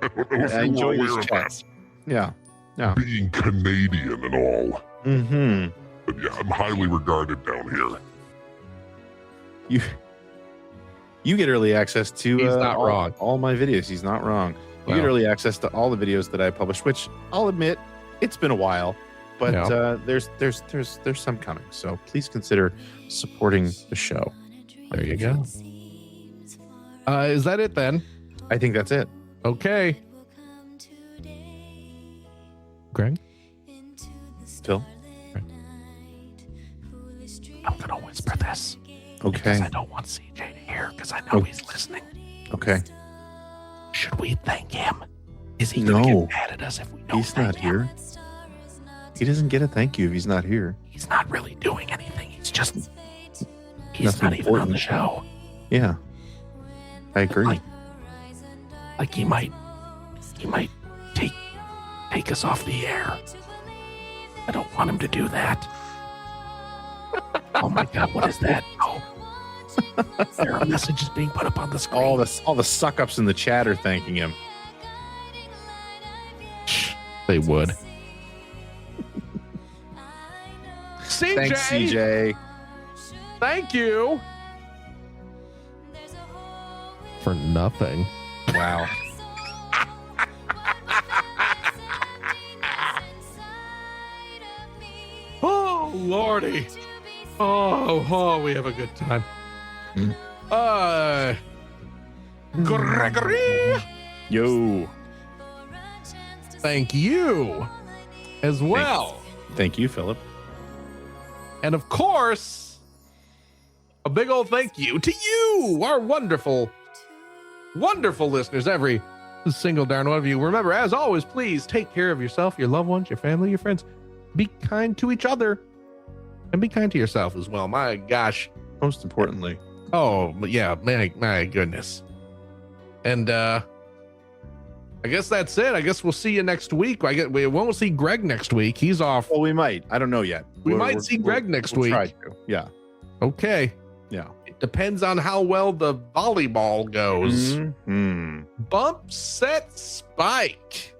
S3: I don't know if
S1: I
S3: you
S1: enjoy
S3: were
S1: these
S3: aware of
S1: chats. Yeah.
S3: that. Being Canadian and all.
S1: Mm-hmm.
S3: But yeah, I'm highly regarded down here.
S1: You get early access to
S2: He's not wrong.
S1: all my videos. He's not wrong. You get early access to all the videos that I publish, which I'll admit it's been a while, but there's some coming. So please consider supporting the show.
S2: There you go. Is that it then?
S1: I think that's it.
S2: Okay. Greg?
S1: Phil?
S2: I'm going to whisper this.
S1: Okay.
S2: Because I don't want CJ to hear, because I know he's listening.
S1: Okay.
S2: Should we thank him? Is he
S1: No.
S2: going to get mad at us if we don't
S1: He's not
S2: thank him?
S1: here. He doesn't get a thank you if he's not here.
S2: He's not really doing anything. He's
S1: Nothing
S2: not even on
S1: important.
S2: the show.
S1: Yeah. I agree.
S2: Like he might take us off the air. I don't want him to do that. Oh my God, what is that? Oh. There are messages being put up on the screen.
S1: all the suck ups in the chat are thanking him.
S2: They would. CJ,
S1: Thanks, CJ.
S2: thank you. For nothing.
S1: Wow.
S2: Oh, Lordy. Oh, we have a good time. Gregory,
S1: Yo.
S2: thank you as well.
S1: Thank you, Philip.
S2: And of course, a big old thank you to you, our wonderful listeners, every single darn one of you. Remember, as always, please take care of yourself, your loved ones, your family, your friends. Be kind to each other and be kind to yourself as well. My gosh.
S1: Most importantly.
S2: Oh, yeah, my goodness. And I guess that's it. I guess we'll see you next week. We won't see Greg next week. He's off.
S1: Well, we might. I don't know yet.
S2: We might see Greg next week.
S1: Try to. Yeah.
S2: Okay.
S1: Yeah.
S2: It depends on how well the volleyball goes.
S1: Mm-hmm.
S2: Bump, set, spike.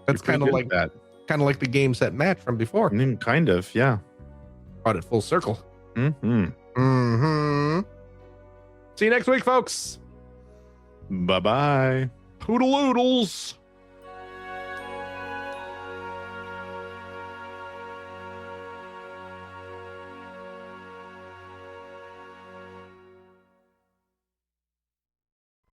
S2: That's kind of like
S1: that.
S2: Kind of like the game, set, match from before.
S1: Kind of, yeah.
S2: Brought it full circle.
S1: Mm-hmm.
S2: Mm-hmm. See you next week, folks.
S1: Bye-bye.
S2: Poodle-oodles.